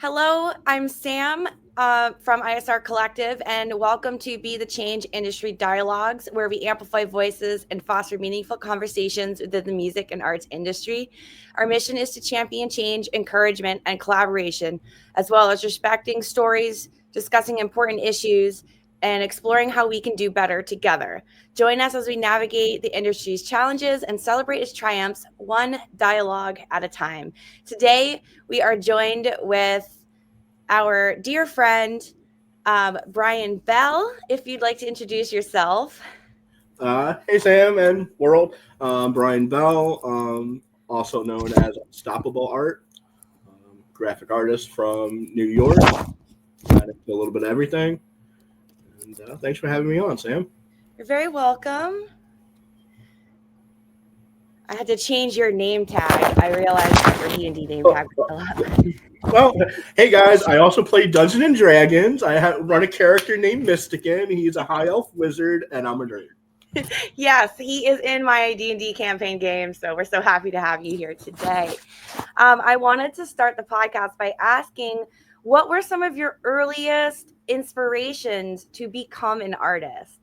Hello, I'm Sam from ISR Collective, and welcome to Be the Change Industry Dialogues, where we amplify voices and foster meaningful conversations within the music and arts industry. Our mission is to champion change, encouragement, and collaboration, as well as respecting stories, discussing important issues, and exploring how we can do better together. Join us as we navigate the industry's challenges and celebrate its triumphs, one dialogue at a time. Today, we are joined with our dear friend, Brian Bell. If you'd like to introduce yourself. Hey Sam and world, Brian Bell, also known as Unstoppabell Art, graphic artist from New York. I do a little bit of everything, and thanks for having me on, Sam. You're very welcome. I had to change your name tag. I realized that your D&D name Oh, tag was still up. well, hey guys, I also play Dungeons and Dragons. Run a character named Mystican. He's a high elf wizard, and I'm a nerd. Yes, he is in my D&D campaign game, so we're so happy to have you here today. I wanted to start the podcast by asking, what were some of your earliest inspirations to become an artist?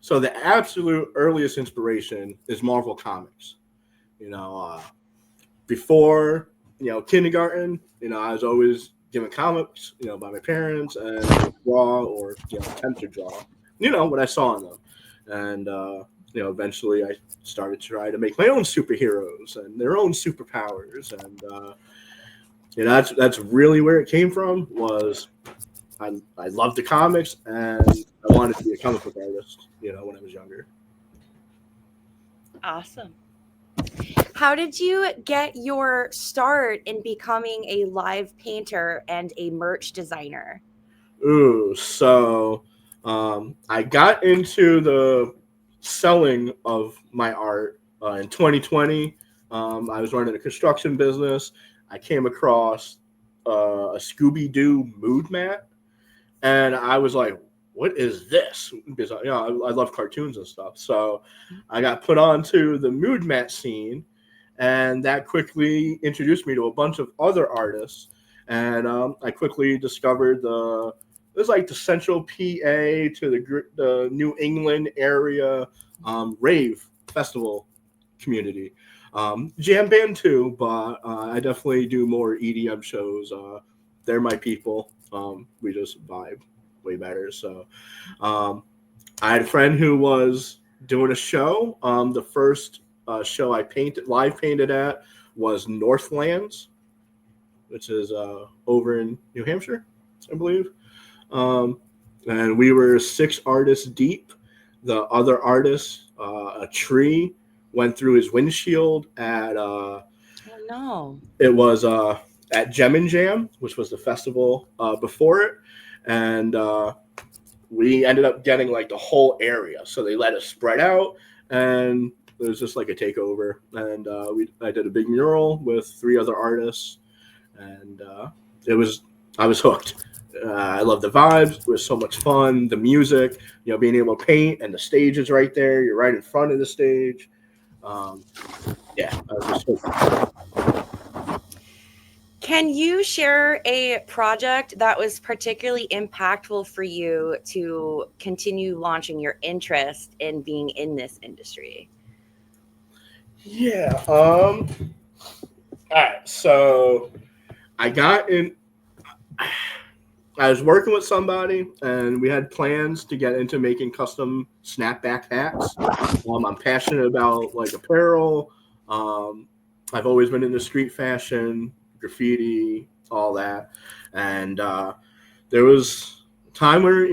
So the absolute earliest inspiration is Marvel Comics. You know, before kindergarten, I was always given comics, by my parents and draw or attempt to draw, what I saw in them, and eventually I started to try to make my own superheroes and their own superpowers, and that's really where it came from. Was I loved the comics and I wanted to be a comic book artist, when I was younger. Awesome. How did you get your start in becoming a live painter and a merch designer? Ooh, so I got into the selling of my art in 2020. I was running a construction business. I came across a Scooby Doo mood mat, and I was like, "What is this?" Because I love cartoons and stuff. So I got put onto the mood mat scene, and that quickly introduced me to a bunch of other artists. And I quickly discovered it was like the Central PA to the New England area rave festival community. Jam band too, but I definitely do more EDM shows. They're my people. We just vibe way better. So I had a friend who was doing a show. The first show I live painted at was Northlands, which is over in New Hampshire, I believe. And we were 6 artists deep. The other artist, a tree went through his windshield at Oh no. it was at Gem and Jam, which was the festival before it, and we ended up getting like the whole area. So they let us spread out, and it was just like a takeover. And I did a big mural with 3 other artists, and I was hooked. I love the vibes. It was so much fun. The music, being able to paint, and the stage is right there. You're right in front of the stage. Um, yeah, I was just hooked. Can you share a project that was particularly impactful for you to continue launching your interest in being in this industry? Yeah. All right. So I got in. I was working with somebody, and we had plans to get into making custom snapback hats. I'm passionate about like apparel. Um, I've always been into street fashion, graffiti, all that, and there was a time where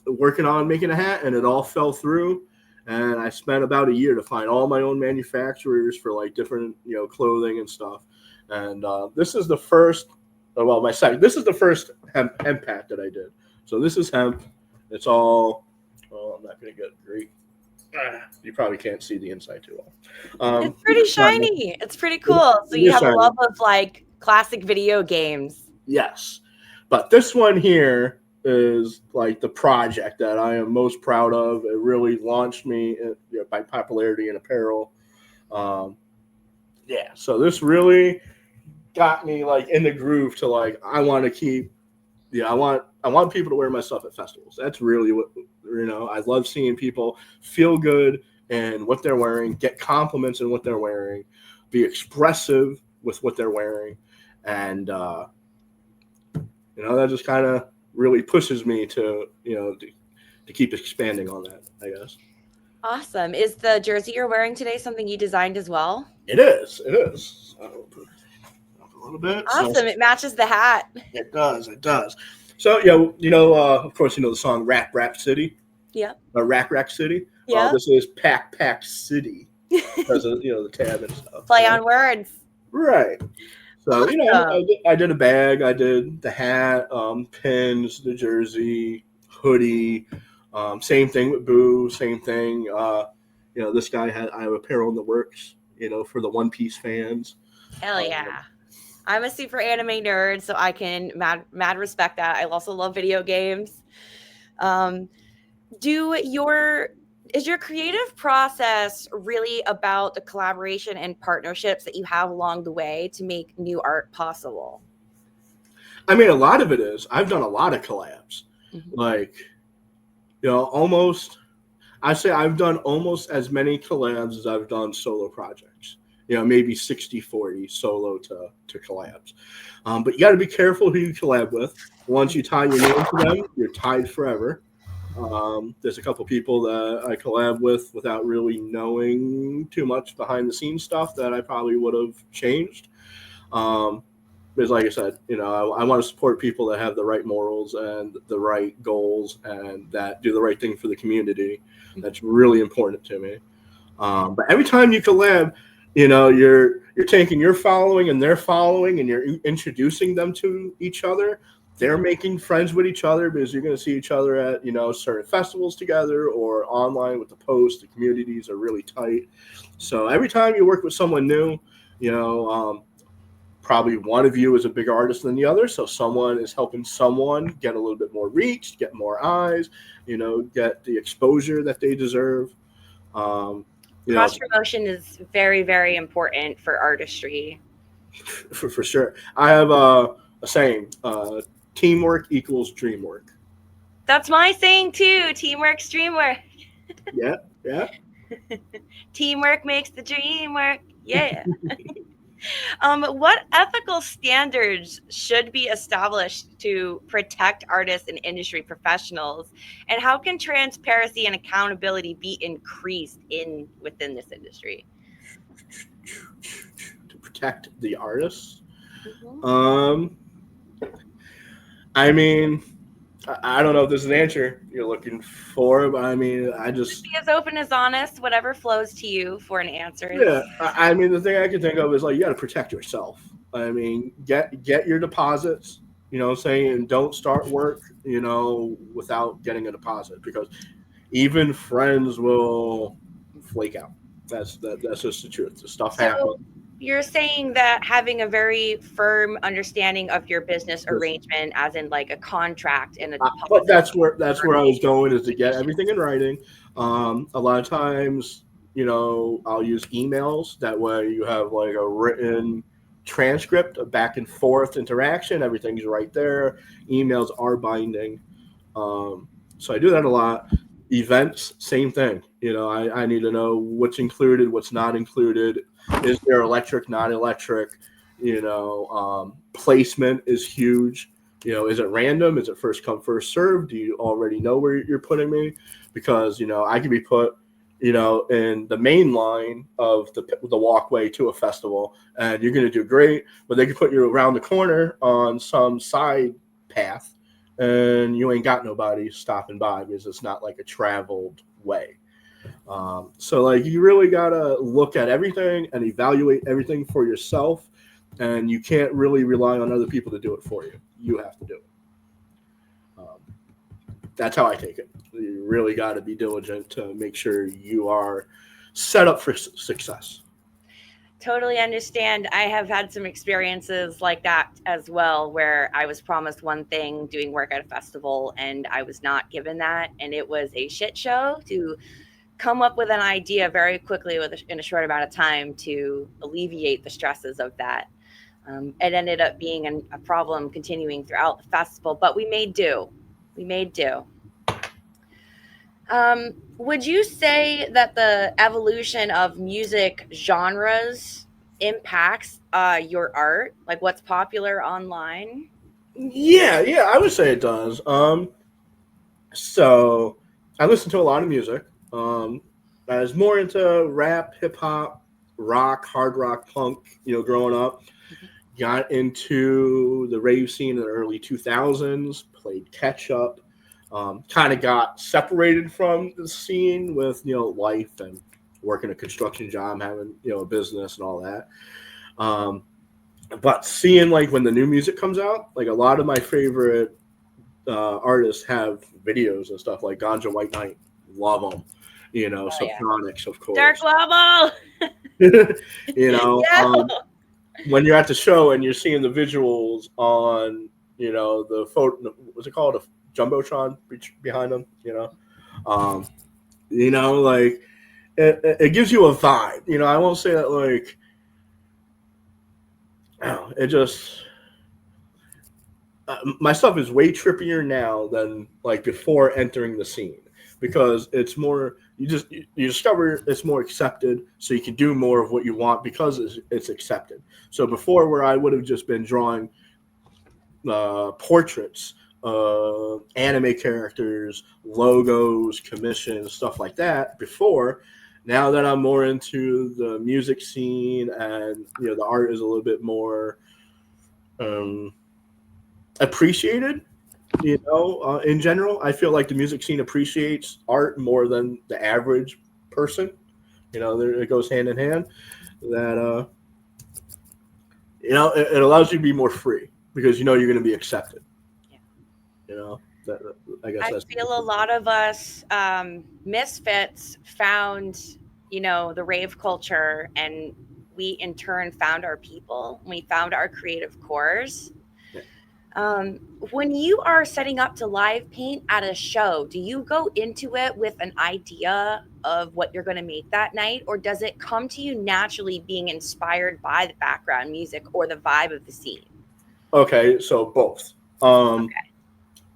working on making a hat, and it all fell through. And I spent about a year to find all my own manufacturers for like different clothing and stuff. And this is the first well, my second. This is the first hemp hat that I did. So this is hemp. It's all. Well, I'm not gonna get great. You probably can't see the inside too well. It's pretty shiny. It's pretty cool. So It you is have a shiny. love of like classic video games. Yes, but this one here is like the project that I am most proud of. It really launched me by popularity in apparel. Um, yeah, so this really got me like in the groove to like I want to keep. Yeah, I want people to wear my stuff at festivals. That's really what I love seeing people feel good in what they're wearing, get compliments in what they're wearing, be expressive with what they're wearing, and that just kind of really pushes me to keep expanding on that. I guess Awesome. Is the jersey you're wearing today something you designed as well? it is. It is. So, I'll put it up a little bit. So Awesome. It matches the hat. it does. It does. So of course, the song "Rap Rap City," Yep. Rack Rack City. Yep. This is Pack Pack City because of the tab and stuff. Play on words. Right. So Awesome. I did a bag. I did the hat, pins, the jersey, hoodie. Same thing with Boo. Same thing. This guy I have apparel in the works. For the One Piece fans. Hell Um, yeah. I'm a super anime nerd, so I can mad respect that. I also love video games. Um, is your creative process really about the collaboration and partnerships that you have along the way to make new art possible? I mean, a lot of it is. I've done a lot of collabs. Mhm. Like, almost I say I've done almost as many collabs as I've done solo projects. Maybe 60-40 solo to collabs. But you got to be careful who you collab with. Once you tie your name to them, you're tied forever. There's a couple people that I collab with without really knowing too much behind the scenes stuff that I probably would have changed. Um, because, like I said, I want to support people that have the right morals and the right goals and that do the right thing for the community. That's really important to me. But every time you collab, you're taking your following and their following, and you're introducing them to each other. They're making friends with each other because you're going to see each other at certain festivals together or online with the posts. The communities are really tight. So every time you work with someone new, you know, um, probably one of you is a bigger artist than the other, so someone is helping someone get a little bit more reach, get more eyes, get the exposure that they deserve. Um, you know, Cross promotion is very, very important for artistry. for sure. I have a saying: teamwork equals dream work. That's my saying too. Teamwork's dream work. Yeah, yeah. Teamwork makes the dream work. Yeah. What ethical standards should be established to protect artists and industry professionals, and how can transparency and accountability be increased in within this industry? To protect the artists. Mhm. Um, I mean, I don't know if this is an answer you're looking for, but I mean, I just Be as open as honest, whatever flows to you for an answer is. yeah. I mean, the thing I can think of is like you got to protect yourself. I mean, get your deposits. What I'm saying, and don't start work, without getting a deposit because even friends will flake out. That's just the truth. The stuff happens. So you're saying that having a very firm understanding of your business arrangement, as in like a contract and a But deposit, that's where I was going is to get everything in writing. A lot of times, I'll use emails. That way, you have like a written transcript, a back and forth interaction. Everything's right there. Emails are binding. Um, so I do that a lot. Events, same thing. I need to know what's included, what's not included. Is there electric, not electric? Placement is huge. Is it random? Is it first come, first serve? Do you already know where you're putting me? Because I could be put, in the main line of the walkway to a festival, and you're going to do great. But they could put you around the corner on some side path, and you ain't got nobody stopping by because it's not like a traveled way. So like you really gotta look at everything and evaluate everything for yourself, and you can't really rely on other people to do it for you. You have to do it. Um, that's how I take it. You really got to be diligent to make sure you are set up for success. totally understand. I have had some experiences like that as well, where I was promised one thing doing work at a festival and I was not given that. And it was a shit show to come up with an idea very quickly in a short amount of time to alleviate the stresses of that. It ended up being a problem continuing throughout the festival, but we made do. We made do. Would you say that the evolution of music genres impacts your art, like what's popular online? Yeah, I would say it does. So I listen to a lot of music. I was more into rap, hip hop, rock, hard rock, punk. Growing up, got into the rave scene in the early 2000s. Played catch up. Kind of got separated from the scene with life and working a construction job, having a business and all that. Um, but seeing like when the new music comes out, like a lot of my favorite artists have videos and stuff like Ganja White Knight, love them. Oh yeah, Subtronics, of Dark course. Level. you know, Yeah. um, when you're at the show and you're seeing the visuals on, the photo, what's it called, a jumbotron behind them, um, like it gives you a vibe. I won't say that like, it just my stuff is way trippier now than like before entering the scene because it's more you discover it's more accepted, so you can do more of what you want because it's accepted. So before, where I would have just been drawing portraits, anime characters, logos, commissions, stuff like that before. Now that I'm more into the music scene and the art is a little bit more um, appreciated. In general, I feel like the music scene appreciates art more than the average person. It goes hand in hand. That it allows you to be more free because you're going to be accepted. Yeah. That, I guess I that's feel a lot of us misfits found, the rave culture, and we in turn found our people. We found our creative cores. yeah. Um, when you are setting up to live paint at a show, do you go into it with an idea of what you're going to make that night, or does it come to you naturally being inspired by the background music or the vibe of the scene? Okay, so both. Um, Okay.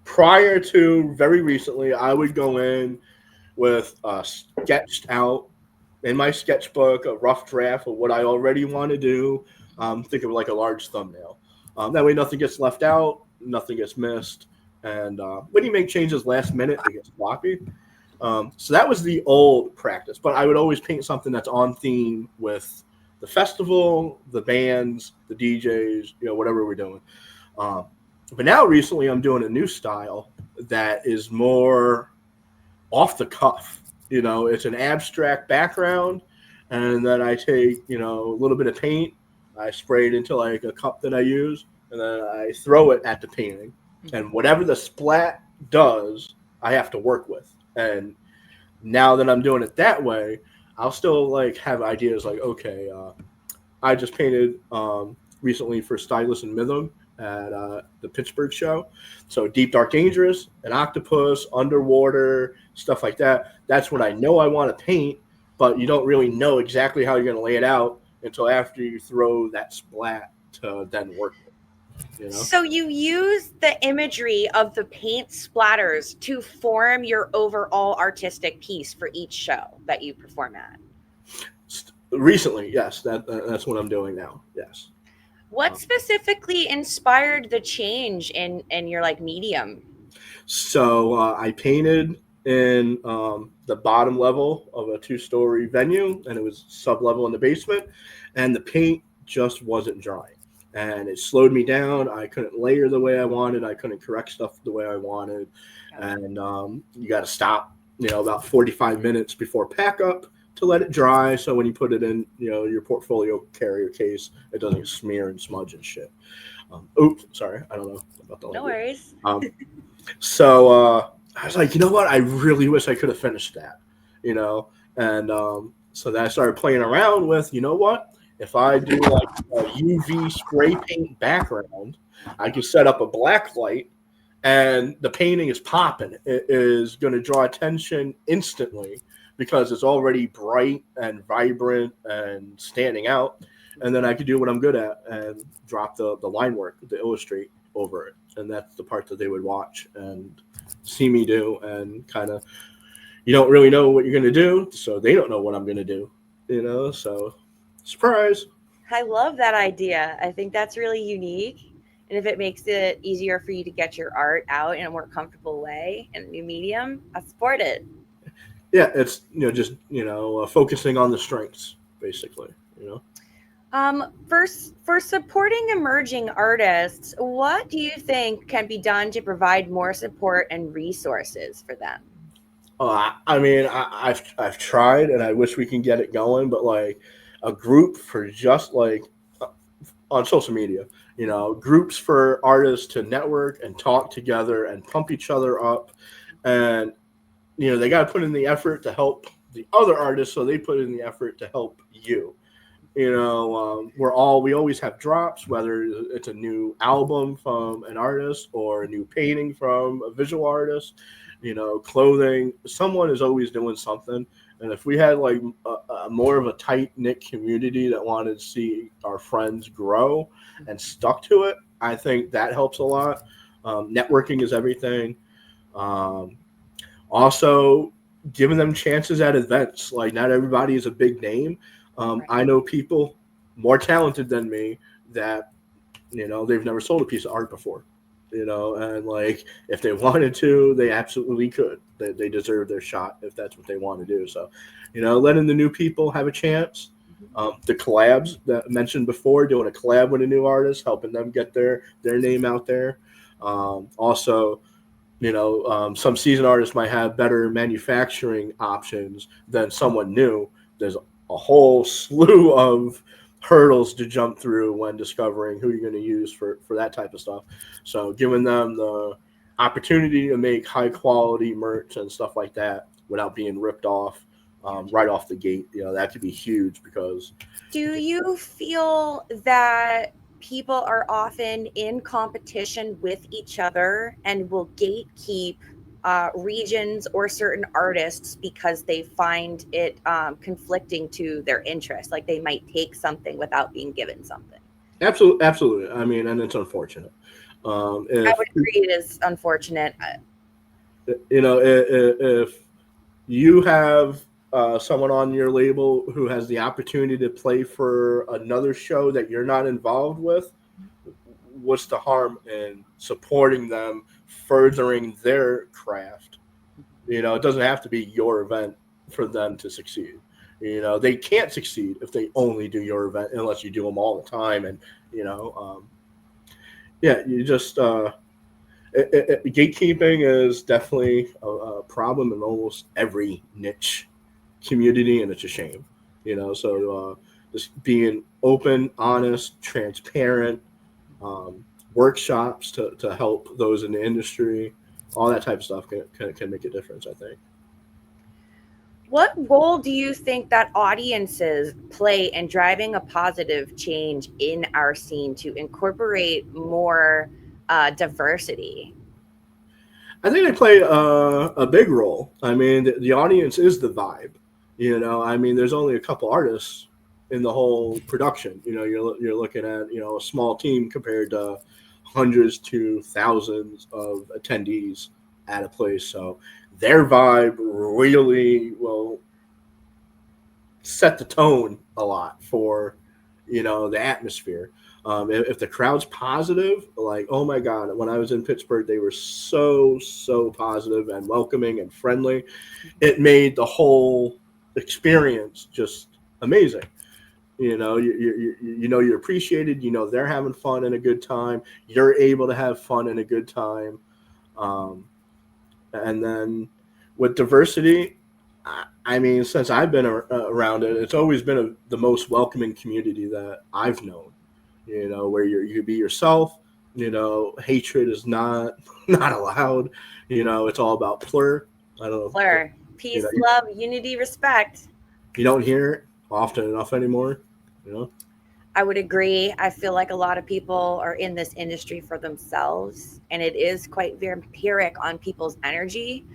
Prior to very recently, I would go in with sketched out in my sketchbook a rough draft of what I already want to do. Think of it like a large thumbnail. That way, nothing gets left out, nothing gets missed, and when you make changes last minute, it gets sloppy. So that was the old practice, but I would always paint something that's on theme with the festival, the bands, the DJs, whatever we're doing. Um, but now recently, I'm doing a new style that is more off the cuff. It's an abstract background, and then I take a little bit of paint, I spray it into like a cup that I use, and then I throw it at the painting, and whatever the splat does, I have to work with. And now that I'm doing it that way, I'll still like have ideas like, okay, I just painted recently for Stylus and Mithem at the Pittsburgh show. So Deep Dark Dangerous, an octopus, underwater, stuff like that. That's what I know I want to paint, but you don't really know exactly how you're going to lay it out until after you throw that splat to then work with. So you use the imagery of the paint splatters to form your overall artistic piece for each show that you perform at. Recently, yes, that's what I'm doing now. Yes. What specifically inspired the change in your like medium? So I painted in the bottom level of a two-story venue, and it was sub-level in the basement, and the paint just wasn't drying, and it slowed me down. I couldn't layer the way I wanted. I couldn't correct stuff the way I wanted, and you got to stop, about 45 minutes before pack up to let it dry. So when you put it in, your portfolio carrier case, it doesn't smear and smudge and shit. Oops, sorry, I don't know about the No language. worries. So I was like, you know what? I really wish I could have finished that, And so then I started playing around with, what? If I do like a UV spray paint background, I can set up a black light and the painting is popping. It is going to draw attention instantly because it's already bright and vibrant and standing out. and then I could do what I'm good at and drop the line work, the illustrate over it, and that's the part that they would watch and see me do, and kind of you don't really know what you're gonna do, so they don't know what I'm gonna do, So surprise. I love that idea. I think that's really unique. And if it makes it easier for you to get your art out in a more comfortable way in a new medium, I support it. Yeah, it's just focusing on the strengths basically. For supporting emerging artists, what do you think can be done to provide more support and resources for them? I mean, I've tried, and I wish we can get it going, but like a group for just like on social media, groups for artists to network and talk together and pump each other up, and they got to put in the effort to help the other artists, so they put in the effort to help you. We always have drops, whether it's a new album from an artist or a new painting from a visual artist, clothing. Someone is always doing something. And if we had like a more of a tight knit community that wanted to see our friends grow and stuck to it, I think that helps a lot. Networking is everything. Um, Also, giving them chances at events. Like, not everybody is a big name. Right. I know people more talented than me that they've never sold a piece of art before. And like if they wanted to, they absolutely could. They deserve their shot if that's what they want to do. So, letting the new people have a chance. The collabs that I mentioned before, doing a collab with a new artist, helping them get their name out there. Also, some seasoned artists might have better manufacturing options than someone new. There's a whole slew of hurdles to jump through when discovering who you're going to use for that type of stuff. So giving them the opportunity to make high quality merch and stuff like that without being ripped off right off the gate, that could be huge because Do you feel that people are often in competition with each other and will gatekeep regions or certain artists because they find it conflicting to their interests? Like they might take something without being given something. absolutely. I mean, and it's unfortunate. I If would agree it is unfortunate. if you have someone on your label who has the opportunity to play for another show that you're not involved with, what's the harm in supporting them, furthering their craft? It doesn't have to be your event for them to succeed. They can't succeed if they only do your event unless you do them all the time. And, yeah, you just, gatekeeping is definitely a problem in almost every niche community, and it's a shame. Just being open, honest, transparent, um, workshops to help those in the industry, all that type of stuff can make a difference, I think. What role do you think that audiences play in driving a positive change in our scene to incorporate more diversity? I think they play a big role. I mean, the audience is the vibe. I mean, there's only a couple artists in the whole production. You're looking at a small team compared to hundreds to thousands of attendees at a place. So their vibe really will set the tone a lot for the atmosphere. If the crowd's positive, like, oh my god, when I was in Pittsburgh, they were so positive and welcoming and friendly. It made the whole experience just amazing. You're appreciated. They're having fun and a good time. You're able to have fun and a good time. um, and then with diversity, I mean, since I've been around it, it's always been the most welcoming community that I've known. Where you be yourself. Hatred is not not allowed. It's all about plur. I don't know. Fleur, You peace, know, love, unity, respect. you don't hear it often enough anymore. You know. I would agree. I feel like a lot of people are in this industry for themselves, and it is quite vampiric on people's energy.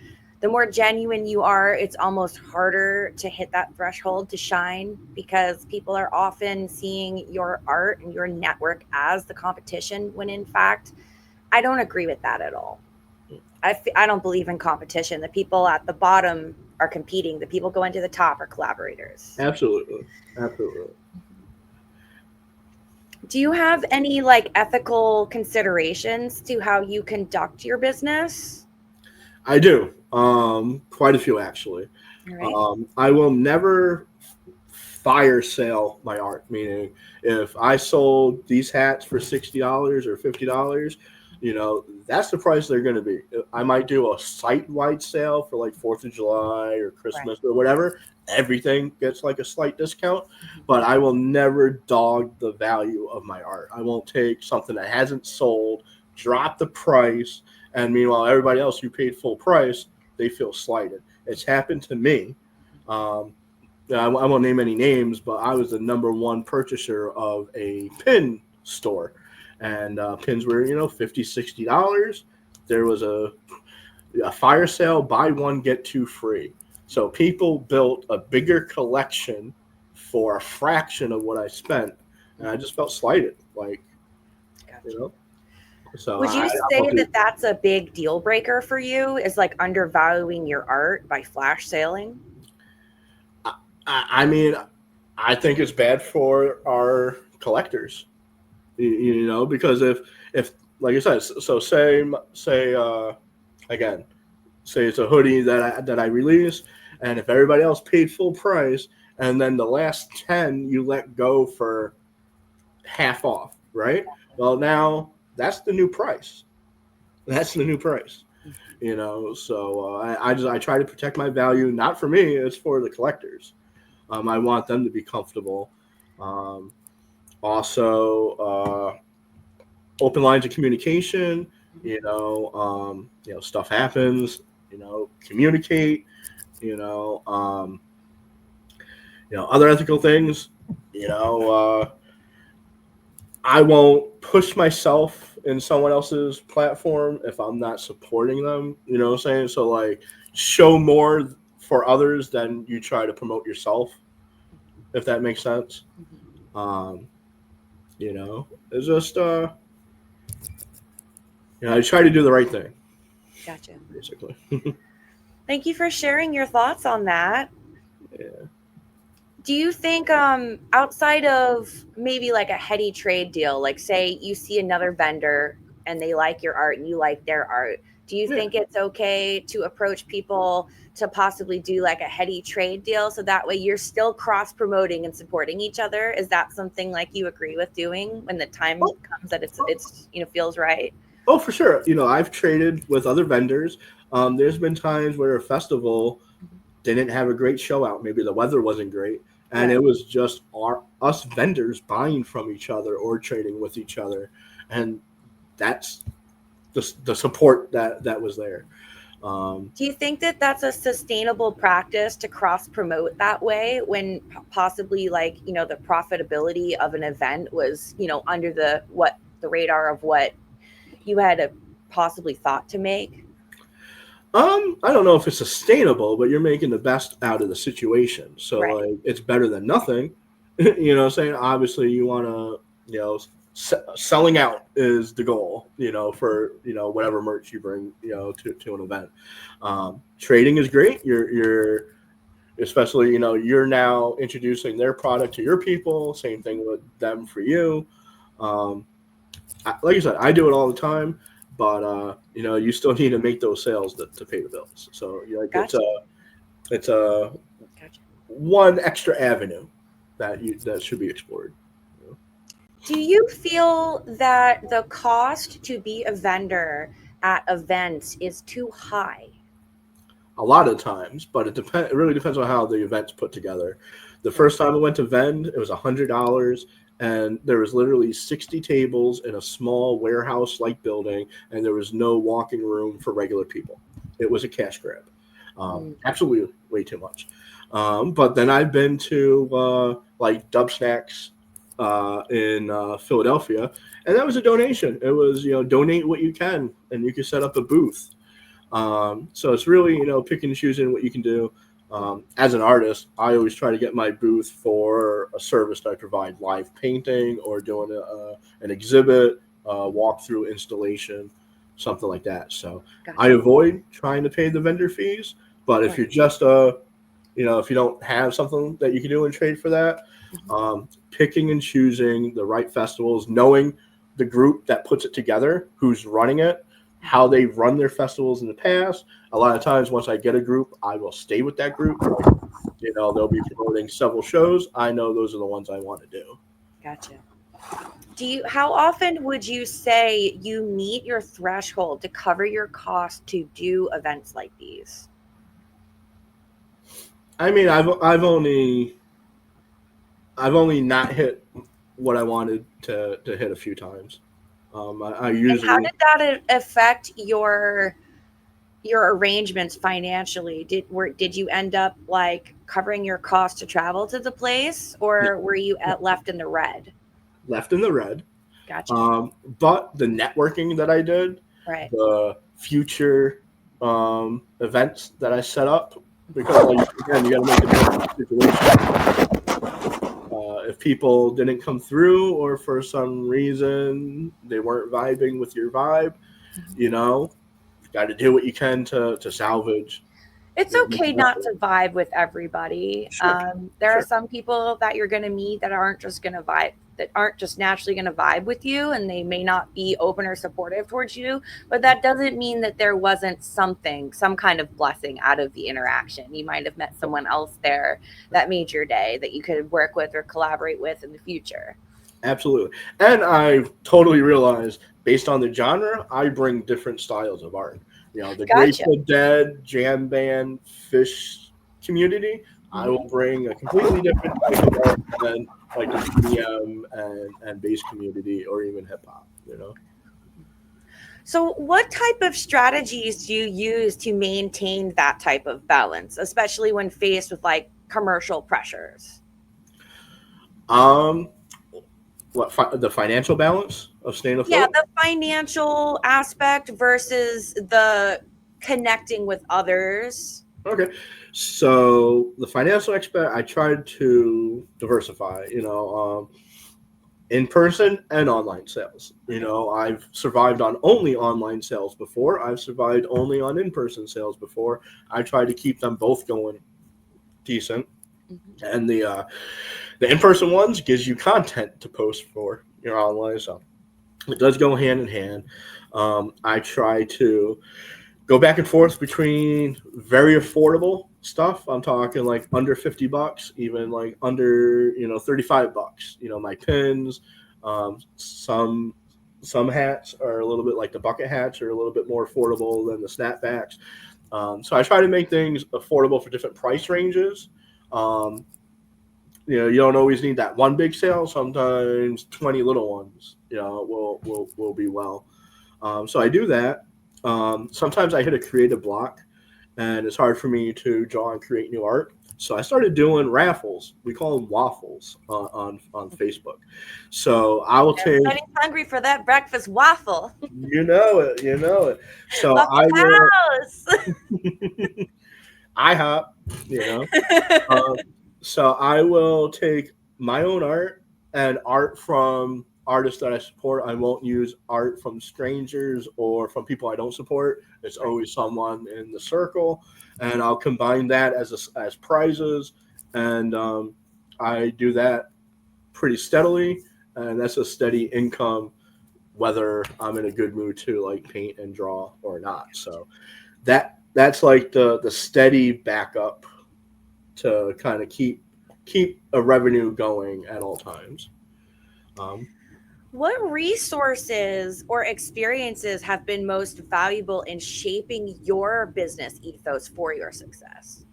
the more genuine you are, it's almost harder to hit that threshold to shine because people are often seeing your art and your network as the competition when in fact, I don't agree with that at all. I don't believe in competition. The people at the bottom are competing, the people going to the top are collaborators. Absolutely. Absolutely. Do you have any like ethical considerations to how you conduct your business? I do. Quite a few actually. All right. I will never fire sale my art. Meaning, if I sold these hats for $60 or $50, that's the price they're going to be. I might do a site wide sale for like Fourth of July or Right. Christmas or whatever. Everything gets like a slight discount, but I will never dog the value of my art. I won't take something that hasn't sold, drop the price, and meanwhile everybody else who paid full price, they feel slighted. It's happened to me. Um, I won't name any names, but I was the number one purchaser of a pin store, and pins were $50, $60. There was a fire sale, buy one get two free. So people built a bigger collection for a fraction of what I spent, and I just felt slighted. Like you Gotcha. know, so Would you I say won't do. that that's a big deal breaker for you? Is like undervaluing your art by flash selling? I mean, I think it's bad for our collectors. Because if like I said, so say again, say it's a hoodie that I release, and if everybody else paid full price, and then the last 10 you let go for half off, right? Well, now that's the new price. That's the new price. So I try to protect my value. Not for me, it's for the collectors. I want them to be comfortable. Um, also, open lines of communication. Stuff happens. Communicate. You know, um, other ethical things. You know, I won't push myself in someone else's platform if I'm not supporting them. You know what I'm saying? So like, show more for others than you try to promote yourself. If that makes sense. Um, it's just I try to do the right thing, Gotcha. basically. Thank you for sharing your thoughts on that. Yeah. Do you think outside of maybe like a heady trade deal, like say you see another vendor and they like your art and you like their art, do you Yeah. think it's okay to approach people to possibly do like a heady trade deal so that way you're still cross promoting and supporting each other? Is that something like you agree with doing when the time Oh, comes that it's feels right? oh, for sure. I've traded with other vendors. There's been times where a festival didn't have a great show out. Maybe the weather wasn't great, and Right. it was just us vendors buying from each other or trading with each other, and that's the support that was there. Um, Do you think that that's a sustainable practice to cross promote that way when possibly like, the profitability of an event was, under the radar of what you had possibly thought to make? I don't know if it's sustainable, but you're making the best out of the situation. So Right. like, it's better than nothing. You know what I'm saying? Obviously, you want to, selling out is the goal, for, whatever merch you bring, to an event. Trading is great. You're, especially, you're now introducing their product to your people. Same thing with them for you. Um, like I said, I do it all the time, but you still need to make those sales to pay the bills. So like Gotcha. it's a Gotcha. one extra avenue that should be explored. Do you feel that the cost to be a vendor at events is too high? A lot of times, but it really depends on how the event's put together. The Right. first time I went to Vend, it was $100, and there was literally 60 tables in a small warehouse-like building, and there was no walking room for regular people. It was a cash grab. Mm. Absolutely way too much. But then I've been to like Dub Snacks in Philadelphia, and that was a donation. It was donate what you can, and you can set up a booth. So it's really, picking and choosing what you can do. As an artist, I always try to get my booth for a service that I provide, live painting or doing an exhibit, walkthrough installation, something like that. So I Gotcha. avoid trying to pay the vendor fees. But if Right. you're just if you don't have something that you can do in trade for that, Mhm. picking and choosing the right festivals, knowing the group that puts it together, who's running it, how they run their festivals in the past. A lot of times, once I get a group, I will stay with that group. Like, they'll be promoting several shows. I know those are the ones I want to do. Gotcha. How often would you say you meet your threshold to cover your cost to do events like these? I mean, I've only not hit what I wanted to hit a few times. I And how usually did that affect your arrangements financially? Did you end up like covering your cost to travel to the place, or were you left in the red? left in the red. Gotcha. But the networking that I did, Right. the future events that I set up, because like, again, you got to make the most of the situation. If people didn't come through, or for some reason they weren't vibing with your vibe, Mhm. you know, got to do what you can to salvage. It's Make okay it not happen. to vibe with everybody. Sure, There are sure, some people that you're going to meet that aren't just going to vibe, that aren't just naturally going to vibe with you, and they may not be open or supportive towards you. But that doesn't mean that there wasn't some kind of blessing out of the interaction. You might have met someone else there that made your day that you could work with or collaborate with in the future. absolutely. And I totally realized, based on the genre, I bring different styles of art. The Gotcha. Grateful Dead, jam band, fish community, I will Mhm. bring a completely different type of art than like the EDM and bass community, or even hip hop. So, what type of strategies do you use to maintain that type of balance, especially when faced with like commercial pressures? Um, the financial balance of staying Yeah, afloat? the financial aspect versus the connecting with others. Okay. So the financial aspect, I tried to diversify, in person and online sales. I've survived on only online sales before. I've survived only on in person sales before. I try to keep them both going decent. Mhm. And the in person ones gives you content to post for your online. So it does go hand in hand. I try to go back and forth between very affordable stuff. I'm talking like under $50, even like under $35. My pins, some hats are a little bit like the bucket hats, are a little bit more affordable than the snapbacks. So I try to make things affordable for different price ranges. Um, you don't always need that one big sale. Sometimes 20 little ones, will be well. So I do that. Sometimes I hit a creative block, and it's hard for me to draw and create new art. So I started doing raffles. We call them waffles on Facebook. So I will I'm take, getting hungry for that breakfast waffle. you know it. So Waffle I will House. IHOP, you know. Um, so I will take my own art and art from artists that I support. I won't use art from strangers or from people I don't support. It's Right. always someone in the circle, and I'll combine that as prizes, and I do that pretty steadily, and that's a steady income, whether I'm in a good mood to like paint and draw or not. So that's like the steady backup to kind of keep a revenue going at all times. Um, What resources or experiences have been most valuable in shaping your business ethos for your success?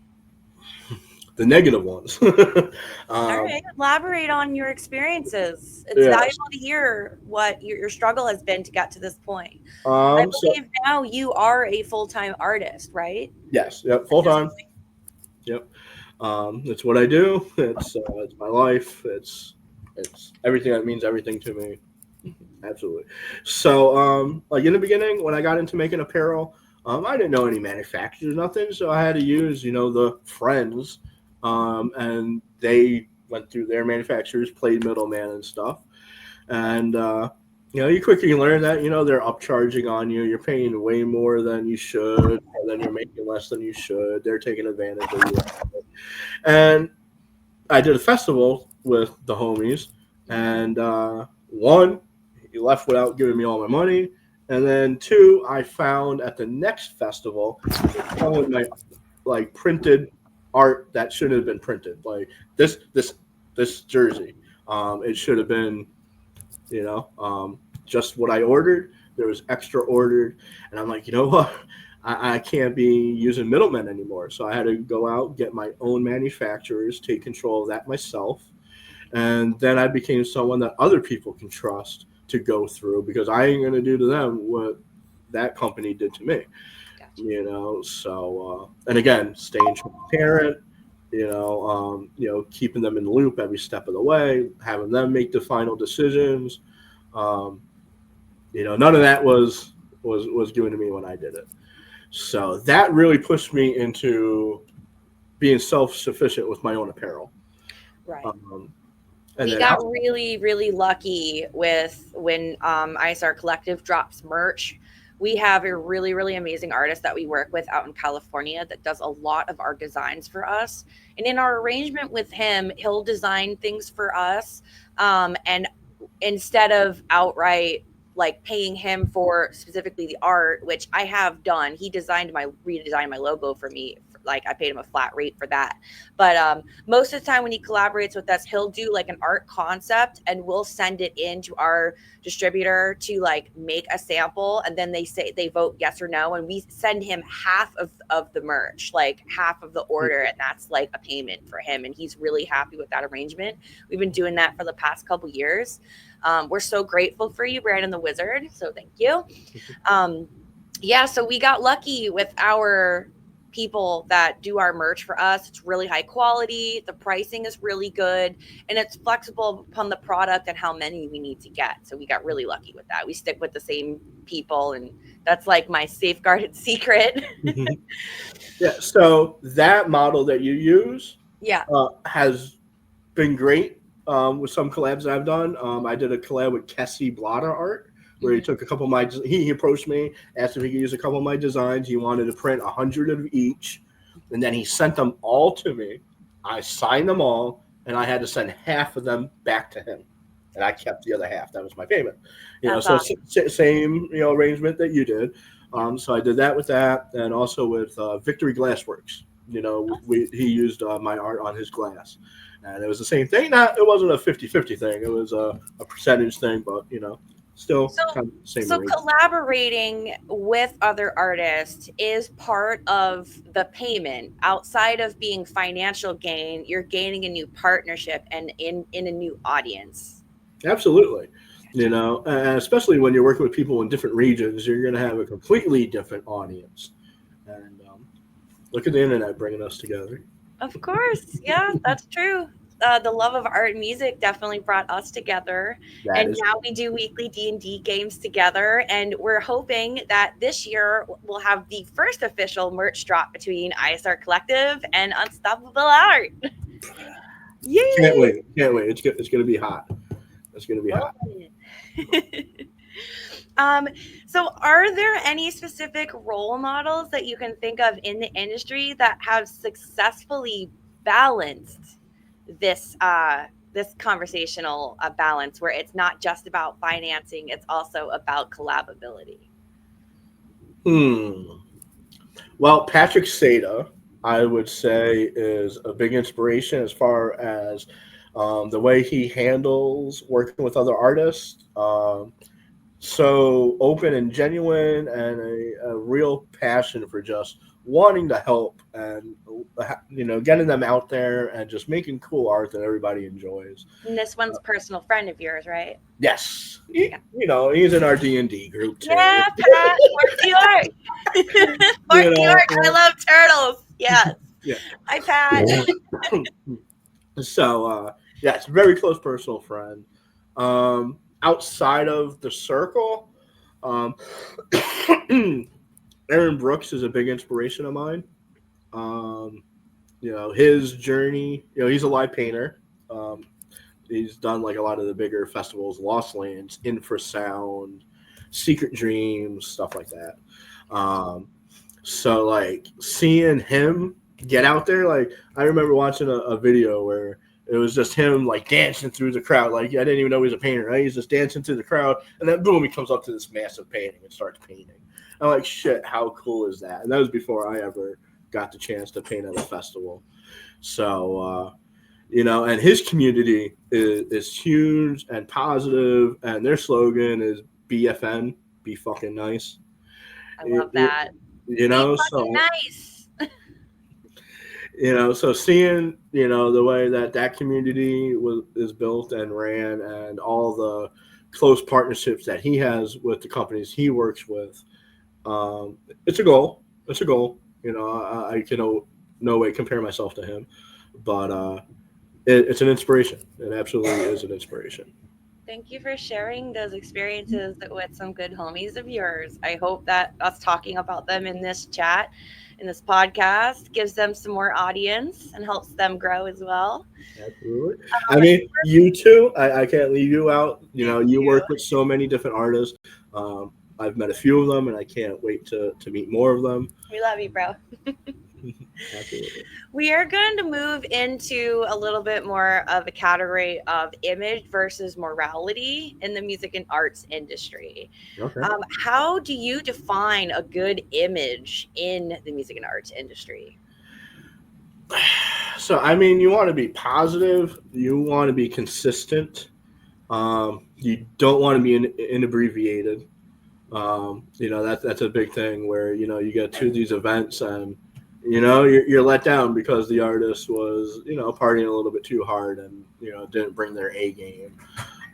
the negative ones. All um, right, elaborate on your experiences. It's yes. valuable to hear what your struggle has been to get to this point. I So believe now you are a full-time artist, right? yes. Yep. At Full this time. point. Yep. It's what I do. It's my life. It's everything that means everything to me. Mhm. Absolutely. So, like in the beginning, when I got into making apparel, I didn't know any manufacturers, nothing, so I had to use, the friends, and they went through their manufacturers, played middleman and stuff, and you quickly learn that they're upcharging on you. You're paying way more than you should, and then you're making less than you should. They're taking advantage of you, and I did a festival with the homies, and one, he left without giving me all my money, and then two, I found at the next festival, selling my like printed art that shouldn't have been printed, like this jersey. It should have been, just what I ordered. There was extra ordered, and I'm like, you know what? I can't be using middlemen anymore. So I had to go out, get my own manufacturers, take control of that myself. And then I became someone that other people can trust to go through, because I ain't going to do to them what that company did to me. So, and again, staying transparent, keeping them in the loop every step of the way, having them make the final decisions. None of that was given to me when I did it. So that really pushed me into being self-sufficient with my own apparel. Right. And we got really, really lucky with when ISR Collective drops merch. We have a really, really amazing artist that we work with out in California that does a lot of our designs for us. And in our arrangement with him, he'll design things for us. And instead of outright like paying him for specifically the art, which I have done, he redesigned my logo for me. Like I paid him a flat rate for that. But most of the time when he collaborates with us, he'll do like an art concept and we'll send it in to our distributor to like make a sample. And then they vote yes or no. And we send him half of the merch, like half of the order. And that's like a payment for him. And he's really happy with that arrangement. We've been doing that for the past couple years. We're so grateful for you, Brandon the Wizard. So thank you. So we got lucky with our people that do our merch for us. It's really high quality. The pricing is really good, and it's flexible upon the product and how many we need to get. So we got really lucky with that. We stick with the same people, and that's like my safeguarded secret. Yeah. So that model that you use, Yeah, has been great. With some collabs that I've done. I did a collab with Kessie Blotter Art, where he took a couple of my, he approached me, asked if he could use a couple of my designs. He wanted to print 100 of each, and then he sent them all to me. I signed them all, and I had to send half of them back to him, and I kept the other half. That was my payment. That's So awesome. same arrangement that you did. So I did that with that, and also with Victory Glassworks. He used my art on his glass. And it was the same thing. It wasn't a 50-50 thing. It was a percentage thing, but still kind of the same. So collaborating with other artists is part of the payment. Outside of being financial gain, you're gaining a new partnership and in a new audience. Absolutely. And especially when you're working with people in different regions, you're going to have a completely different audience. And look at the internet bringing us together. Of course. Yeah, that's true. The love of art and music definitely brought us together. And now we do weekly D&D games together. And we're hoping that this year we'll have the first official merch drop between ISR Collective and Unstoppabell Art. Yay! Can't wait. It's going to be hot. It's going to be hot. So are there any specific role models that you can think of in the industry that have successfully balanced this conversational balance, where it's not just about financing, it's also about collabability? Well, Patrick Seda, I would say, is a big inspiration as far as the way he handles working with other artists. So open and genuine, and a real passion for just wanting to help and getting them out there and just making cool art that everybody enjoys. And this one's a personal friend of yours, right? Yes. He's in our D&D group too. Yeah, Pat, Porky Art. Porky Art, I love turtles. Yes. Yeah. Hi, Pat. So it's a very close personal friend. Outside of the circle, Aaron Brooks is a big inspiration of mine. Um, his journey. He's a live painter. Um, he's done like a lot of the bigger festivals, Lost Lands, Infrasound, Secret Dreams, stuff like that. Um, so like seeing him get out there, like I remember watching a video where it was just him like dancing through the crowd. Like I didn't even know he was a painter, right? He's just dancing through the crowd, and then boom, he comes up to this massive painting and starts painting. I'm like, shit, how cool is that? And that was before I ever got the chance to paint at a festival. So and his community is huge and positive, and their slogan is BFN, be fucking nice. I love that. Be fucking So nice. so seeing the way that community is built and ran, and all the close partnerships that he has with the companies he works with, it's a goal. It's a goal. I can no way compare myself to him, but it's an inspiration. It absolutely is an inspiration. Thank you for sharing those experiences with some good homies of yours. I hope that us talking about them in this chat, in this podcast, gives them some more audience and helps them grow as well. Absolutely. I mean, you too. I can't leave you out. Thank You you. work with so many different artists. I've met a few of them, and I can't wait to meet more of them. We love you, bro. Absolutely. We are going to move into a little bit more of a category of image versus morality in the music and arts industry. Okay. How do you define a good image in the music and arts industry? So, I mean, you want to be positive. You want to be consistent. You don't want to be inebriated. That's a big thing where you get to these events, and you're let down because the artist was partying a little bit too hard, and didn't bring their A game.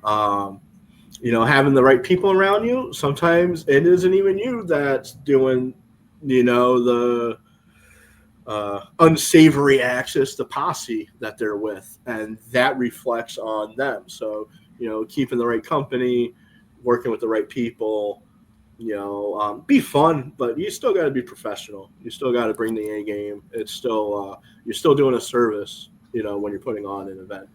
Um, Having the right people around you. Sometimes it isn't even you that's doing the unsavory access, the posse that they're with, and that reflects on them. So keeping the right company, working with the right people. Be fun, but you still got to be professional. You still got to bring the A game. It's still you're still doing a service, when you're putting on an event.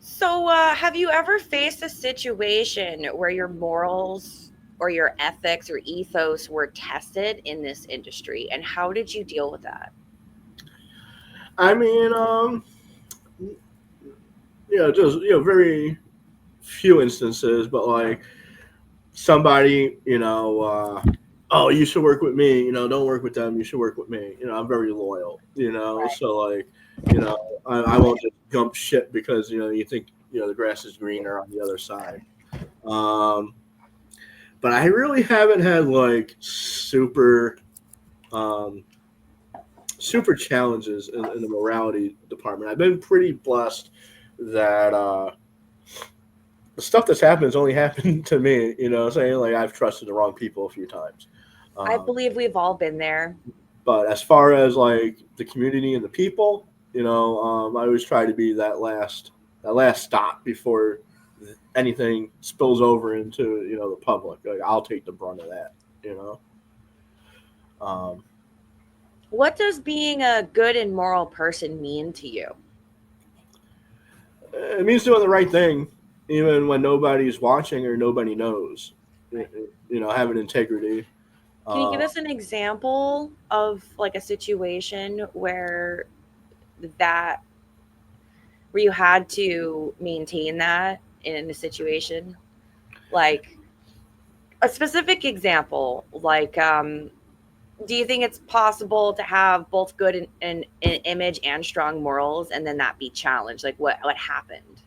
So, have you ever faced a situation where your morals or your ethics or ethos were tested in this industry, and how did you deal with that? I mean, just very few instances, but like somebody, oh, you should work with me. Don't work with them. You should work with me. I'm very loyal. Right. So like, I won't just jump ship because you think the grass is greener on the other side. Um, but I really haven't had like um, super challenges in the morality department. I've been pretty blessed that the stuff that's happened has only happened to me. Saying like I've trusted the wrong people a few times. I Um, believe we've all been there. but as far as like the community and the people, I always try to be that last stop before anything spills over into the public. Like I'll take the brunt of that. You know. Um, What does being a good and moral person mean to you? it means doing the right thing, even when nobody's watching or nobody knows. Right. Having integrity. Can you Uh, give us an example of like a situation that where you had to maintain that in a situation? Like a specific example, like do you think it's possible to have both good and image and strong morals and then that be challenged? Like what happened?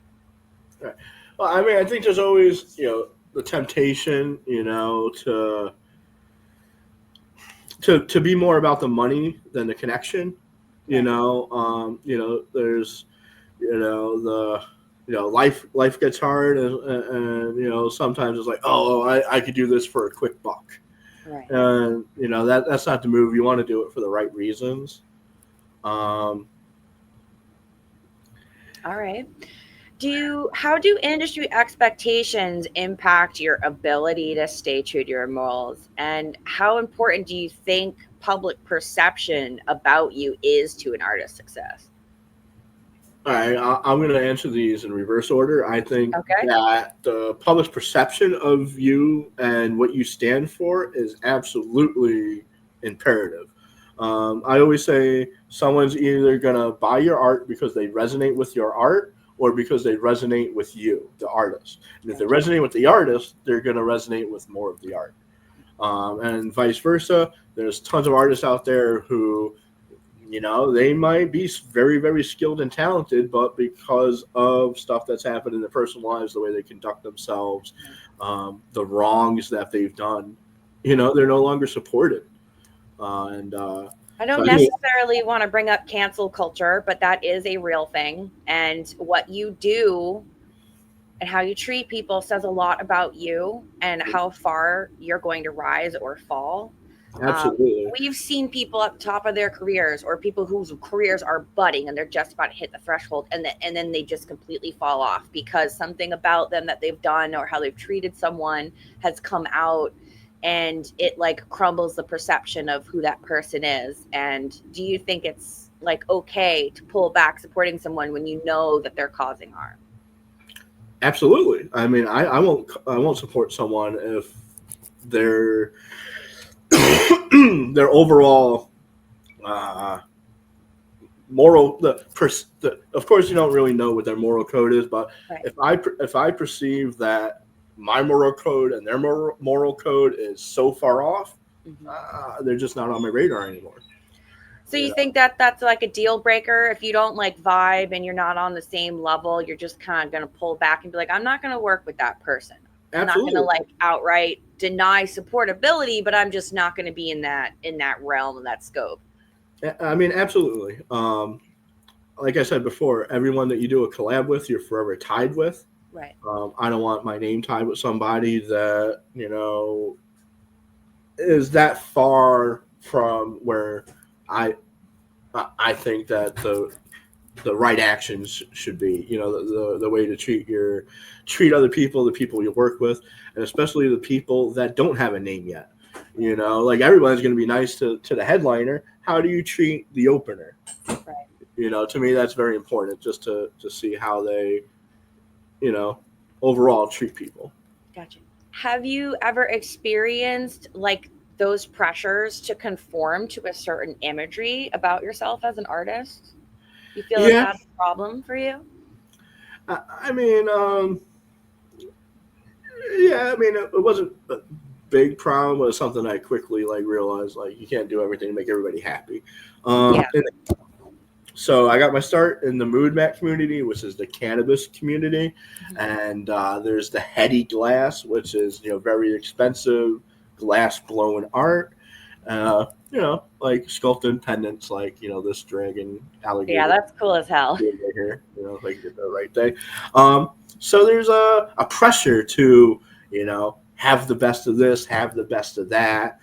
right. Well, I mean, I think there's always the temptation, to be more about the money than the connection. Right. There's the life gets hard, and sometimes it's like, oh, I could do this for a quick buck, Right. and that's not the move. You want to do it for the right reasons. Um, All right. How do industry expectations impact your ability to stay true to your morals? And how important do you think public perception about you is to an artist's success? All right, I'm going to answer these in reverse order. I think Okay. that the public's perception of you and what you stand for is absolutely imperative. I always say someone's either going to buy your art because they resonate with your art or because they resonate with you, the artist. And if they Gotcha. resonate with the artist, they're going to resonate with more of the art. And vice versa. There's tons of artists out there who they might be very, very skilled and talented, but because of stuff that's happened in their personal lives, the way they conduct themselves, the wrongs that they've done, they're no longer supported. And I so don't I think, necessarily want to bring up cancel culture, but that is a real thing. And what you do and how you treat people says a lot about you and how far you're going to rise or fall. Um, absolutely, we've seen people at the top of their careers or people whose careers are budding and they're just about to hit the threshold and then they just completely fall off because something about them that they've done or how they've treated someone has come out and it like crumbles the perception of who that person is. And do you think it's like okay to pull back supporting someone when you know that they're causing harm? absolutely. I mean, I won't support someone if their their overall uh, moral of course you don't really know what their moral code is, but Right. if I perceive that my moral code and their moral code is so far off, Mhm. they're just not on my radar anymore. So you you know think that that's like a deal breaker if you don't like vibe and you're not on the same level, you're just kind of going to pull back and be like, I'm not going to work with that person. I'm not going to Absolutely. like outright deny supportability, but I'm just not going to be in that realm and that scope. I mean, absolutely. Like I said before, everyone that you do a collab with, you're forever tied with. Right. I don't want my name tied with somebody that is that far from where I I think that the right actions should be. The way to treat other people, the people you work with, and especially the people that don't have a name yet. Like everyone's going to be nice to the headliner. How do you treat the opener? Right. To me, that's very important, just to see how they, you know, overall treat people. Gotcha. Have you ever experienced like those pressures to conform to a certain imagery about yourself as an artist? You feel that Yeah, that's a problem for you? I mean, yeah, I mean, it wasn't a big problem. It was something I quickly like realized like you can't do everything to make everybody happy. Yeah. And so I got my start in the Mood Mat community, which is the cannabis community, Mhm. and there's the Heady Glass, which is very expensive glass blown art. Like sculpted pendants, like this dragon Yeah, alligator that's cool as hell. right here. If I can get the right thing. So there's a pressure to have the best of this, have the best of that.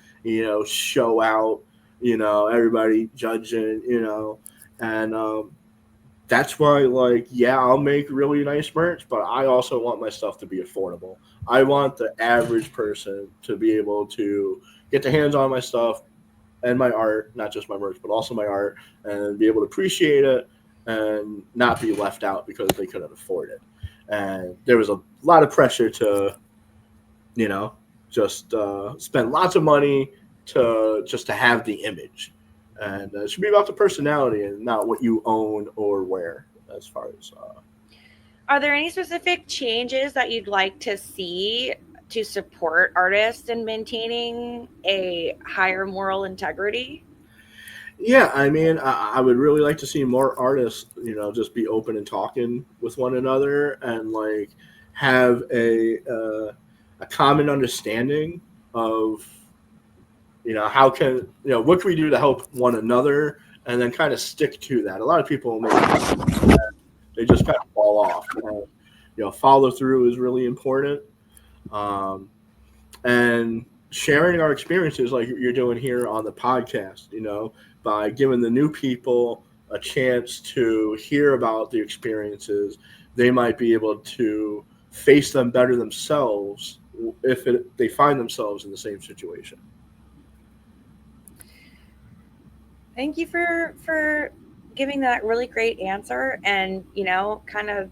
Show out. Everybody judging. And that's why, like, yeah, I'll make really nice merch, but I also want my stuff to be affordable. I want the average person to be able to get their hands on my stuff and my art, not just my merch, but also my art, and be able to appreciate it and not be left out because they couldn't afford it. And there was a lot of pressure to, you know, just spend lots of money to have the image, and it should be about the personality and not what you own or wear. As far as Are there any specific changes that you'd like to see to support artists in maintaining a higher moral integrity? yeah, I mean, I would really like to see more artists, just be open and talking with one another and like have a common understanding of how can what can we do to help one another, and then kind of stick to that. A lot of people make they just kind of fall off. Follow through is really important, um, and sharing our experiences like you're doing here on the podcast. By giving the new people a chance to hear about the experiences, they might be able to face them better themselves if they find themselves in the same situation. Thank you for giving that really great answer, and kind of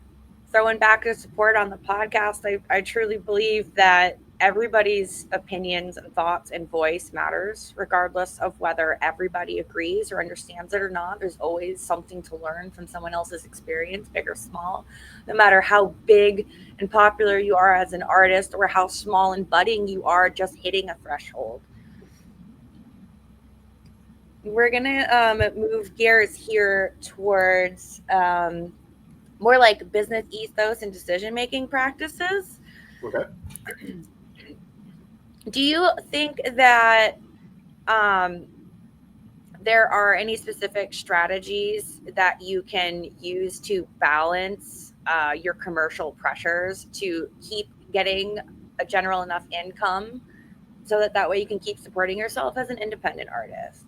throwing back the support on the podcast. I truly believe that everybody's opinions and thoughts and voice matters, regardless of whether everybody agrees or understands it or not. There's always something to learn from someone else's experience, big or small, no matter how big and popular you are as an artist or how small and budding you are, just hitting a threshold. We're gonna move gears here towards more like business ethos and decision making practices. Okay. Do you think that there are any specific strategies that you can use to balance your commercial pressures to keep getting a general enough income so that way you can keep supporting yourself as an independent artist?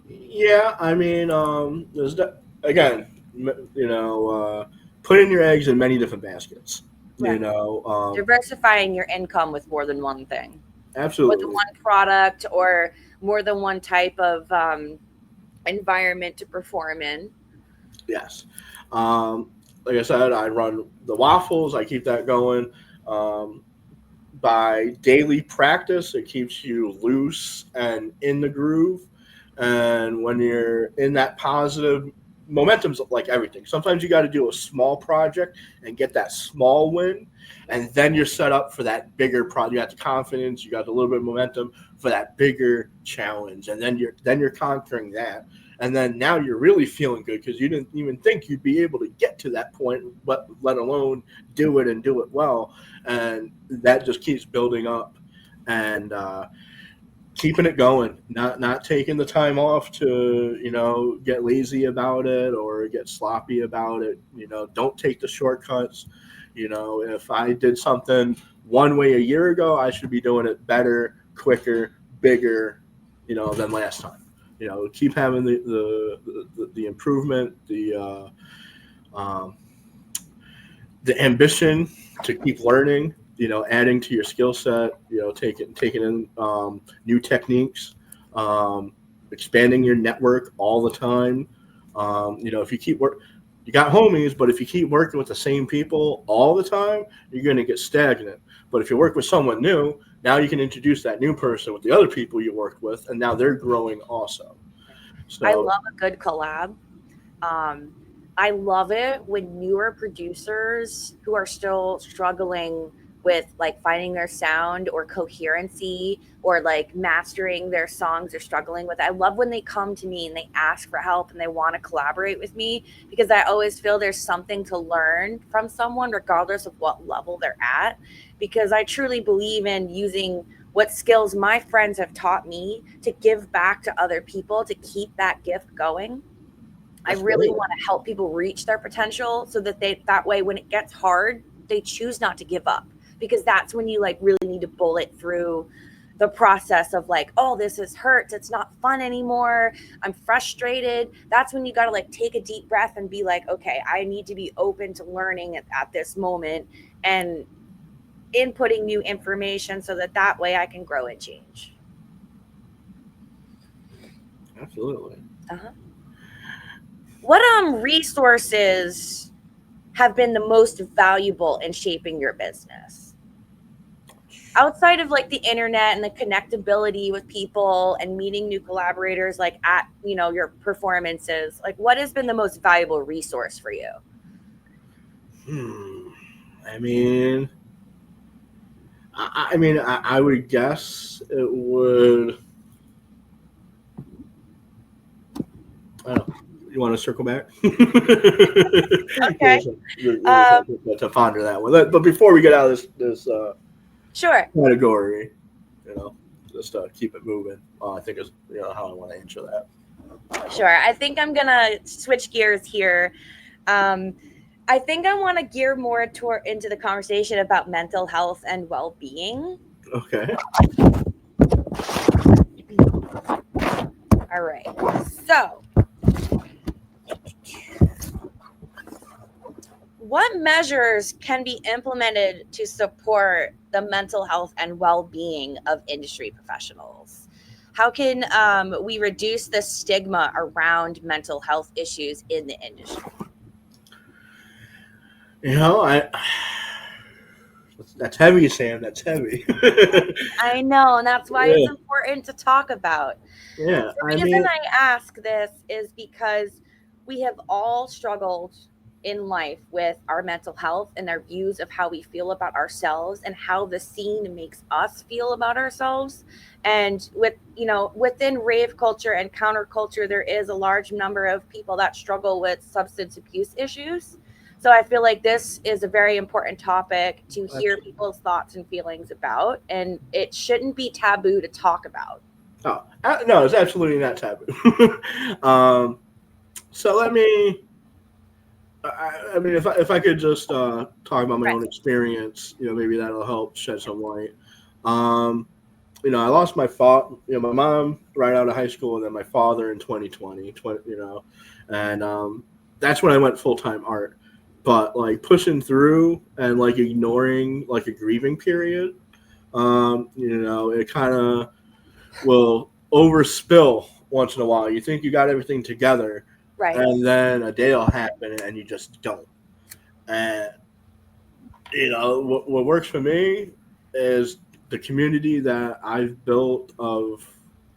Yeah, I mean, again, putting your eggs in many different baskets. Right. Diversifying your income with more than one thing. Absolutely. With one product or more than one type of environment to perform in. Yes. Like I said, I run the waffles. I keep that going. By daily practice, it keeps you loose and in the groove. And when you're in that positive momentum's like everything. Sometimes you got to do a small project and get that small win, and then you're set up for that bigger project. You got the confidence, you got a little bit of momentum for that bigger challenge, and then you're conquering that. And then now you're really feeling good because you didn't even think you'd be able to get to that point, but let alone do it and do it well. And that just keeps building up and keeping it going, not taking the time off to, get lazy about it or get sloppy about it. Don't take the shortcuts. If I did something one way a year ago, I should be doing it better, quicker, bigger, than last time. Keep having the improvement, the ambition to keep learning, adding to your skill set, taking in new techniques, expanding your network all the time. If you you got homies, but if you keep working with the same people all the time, you're going to get stagnant. But if you work with someone new, now you can introduce that new person with the other people you worked with, and now they're growing also. So I love a good collab. I love it when newer producers who are still struggling with like finding their sound or coherency or like mastering their songs, are struggling with it. I love when they come to me and they ask for help and they want to collaborate with me, because I always feel there's something to learn from someone regardless of what level they're at, because I truly believe in using what skills my friends have taught me to give back to other people to keep that gift going. I really want to help people reach their potential so that that way when it gets hard, they choose not to give up, because that's when you like really need to bullet through the process of like, oh, this is hurts. It's not fun anymore. I'm frustrated. That's when you got to like take a deep breath and be like, okay, I need to be open to learning at this moment and inputting new information so that way I can grow and change. Absolutely. What resources have been the most valuable in shaping your business? Outside of like the internet and the connectability with people and meeting new collaborators, like at, your performances, like what has been the most valuable resource for you? I mean, I would guess it would. I don't know. You want to circle back? Okay. To ponder that one. But before we get out of this sure category, just keep it moving. I think is how I want to answer that. Sure. I think I'm gonna switch gears here. I think I want to gear more into the conversation about mental health and well-being. Okay. All right. So What measures can be implemented to support the mental health and well-being of industry professionals? How can we reduce the stigma around mental health issues in the industry? You know, I that's heavy, Sam. That's heavy. I know, and that's why it's Yeah, important to talk about. yeah. I The reason mean, I ask this is because we have all struggled in life with our mental health and our views of how we feel about ourselves and how the scene makes us feel about ourselves. And with, within rave culture and counterculture, there is a large number of people that struggle with substance abuse issues. So I feel like this is a very important topic to hear that's, people's thoughts and feelings about, and it shouldn't be taboo to talk about. oh, no, it's absolutely not taboo. um, so let me. I mean, if I could just talk about my Right. own experience, maybe that'll help shed some light. Um, I lost my father, my mom right out of high school, and then my father in 2020, and that's when I went full time art. But like pushing through and like ignoring like a grieving period, it kind of will overspill once in a while. You think you got everything together, Right. and then a day will happen, and you just don't. And what works for me is the community that I've built of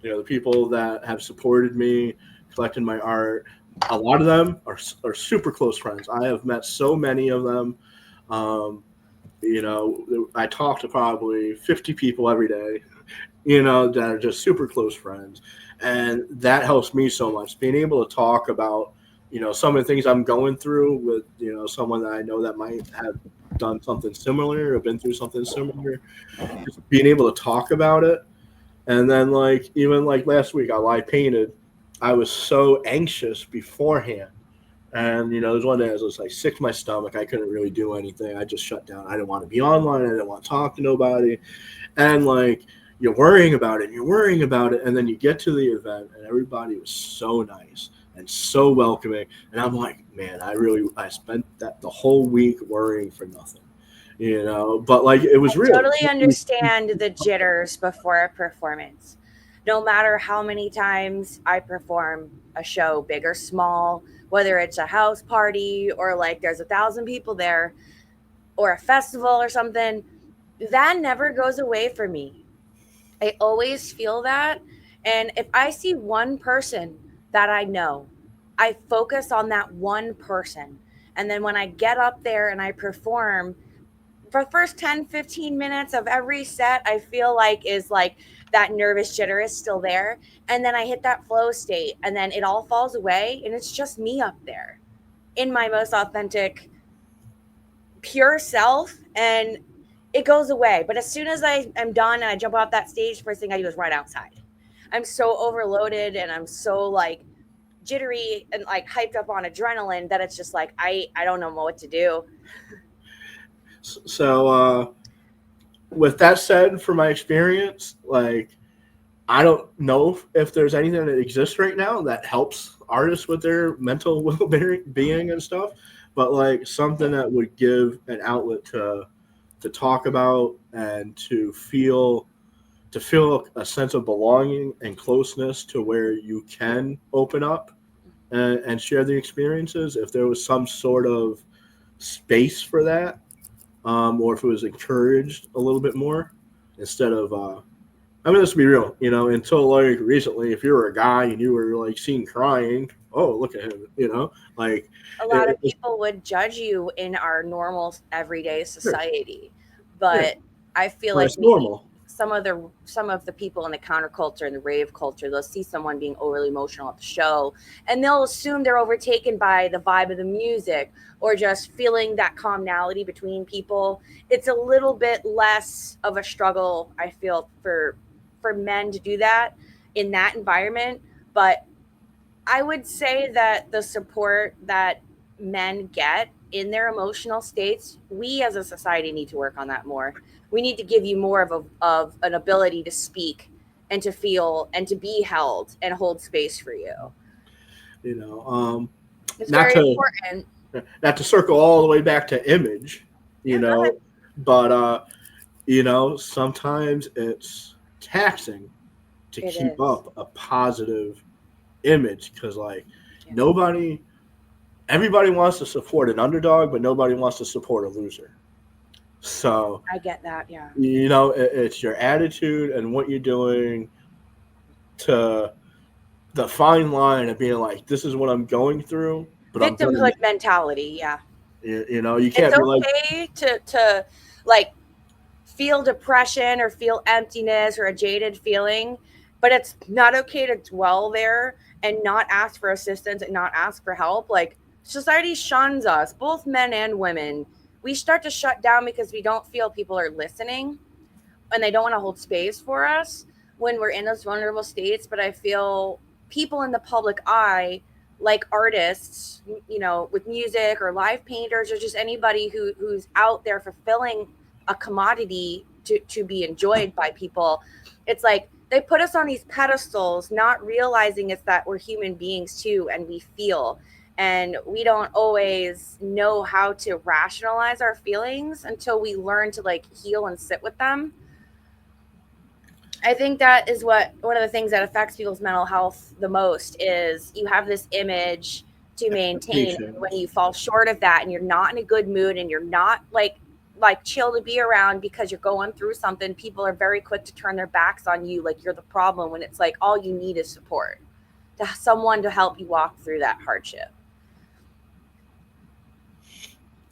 the people that have supported me, collected my art. A lot of them are super close friends. I have met so many of them. Um, I talk to probably 50 people every day. That are just super close friends, and that helps me so much. Being able to talk about some of the things I'm going through with someone that I know that might have done something similar or been through something similar, just being able to talk about it. And then like even like last week, I painted. I was so anxious beforehand. And there's one day I was just like sick to my stomach. I couldn't really do anything. I just shut down. I didn't want to be online. I didn't want to talk to nobody. And like you're worrying about it, and you're worrying about it, and then you get to the event, and everybody was so nice and so welcoming. And I'm like, man, I spent that the whole week worrying for nothing, But like it was real. Totally understand the jitters before a performance. No matter how many times I perform a show, big or small, whether it's a house party or like there's 1,000 people there or a festival or something, that never goes away for me. I always feel that. And if I see one person that I know, I focus on that one person. And then when I get up there and I perform, for the first 10, 15 minutes of every set, I feel like is like that nervous jitter is still there. And then I hit that flow state and then it all falls away and it's just me up there in my most authentic, pure self. And it goes away. But as soon as I am done and I jump off that stage, first thing I do is run outside. I'm so overloaded and I'm so like jittery and like hyped up on adrenaline that it's just like I don't know what to do. So with that said, from my experience, like I don't know if there's anything that exists right now that helps artists with their mental well-being and stuff, but like something that would give an outlet to talk about and to feel a sense of belonging and closeness to where you can open up and share the experiences. If there was some sort of space for that, or if it was encouraged a little bit more instead of I mean, let's be real. Until like recently, if you were a guy and you were like seen crying, oh, look at him. Like A lot it, of people would judge you in our normal everyday sure, society, yeah, but I feel well, like it's maybe normal. some of the people in the counterculture and the rave culture, they'll see someone being overly emotional at the show and they'll assume they're overtaken by the vibe of the music or just feeling that commonality between people. It's a little bit less of a struggle, I feel, for men to do that in that environment. But I would say that the support that men get in their emotional states, we as a society need to work on that more. We need to give you more of an ability to speak and to feel and to be held and hold space for you. You know, It's not very to important. not to circle all the way back to image, you Yeah, go ahead. know, but sometimes it's taxing to It keep is. up a positive image because like Yeah, nobody everybody wants to support an underdog, but nobody wants to support a loser. So I get that. Yeah. it's your attitude and what you're doing to the fine line of being like, this is what I'm going through, but I'm gonna, Victimhood mentality. Yeah. you It's can't be like, okay to like feel depression or feel emptiness or a jaded feeling, but it's not okay to dwell there and not ask for assistance and not ask for help. Like society shuns us, both men and women. We start to shut down because we don't feel people are listening and they don't want to hold space for us when we're in those vulnerable states. But I feel people in the public eye, like artists, with music or live painters or just anybody who's out there fulfilling a commodity to be enjoyed by people, it's like they put us on these pedestals, not realizing it's that we're human beings too and we feel. And we don't always know how to rationalize our feelings until we learn to like heal and sit with them. I think that is what one of the things that affects people's mental health the most is you have this image to maintain, and when expectations. you fall short of that and you're not in a good mood and you're not like chill to be around because you're going through something, people are very quick to turn their backs on you like you're the problem, when it's like all you need is support, to someone to help you walk through that hardship.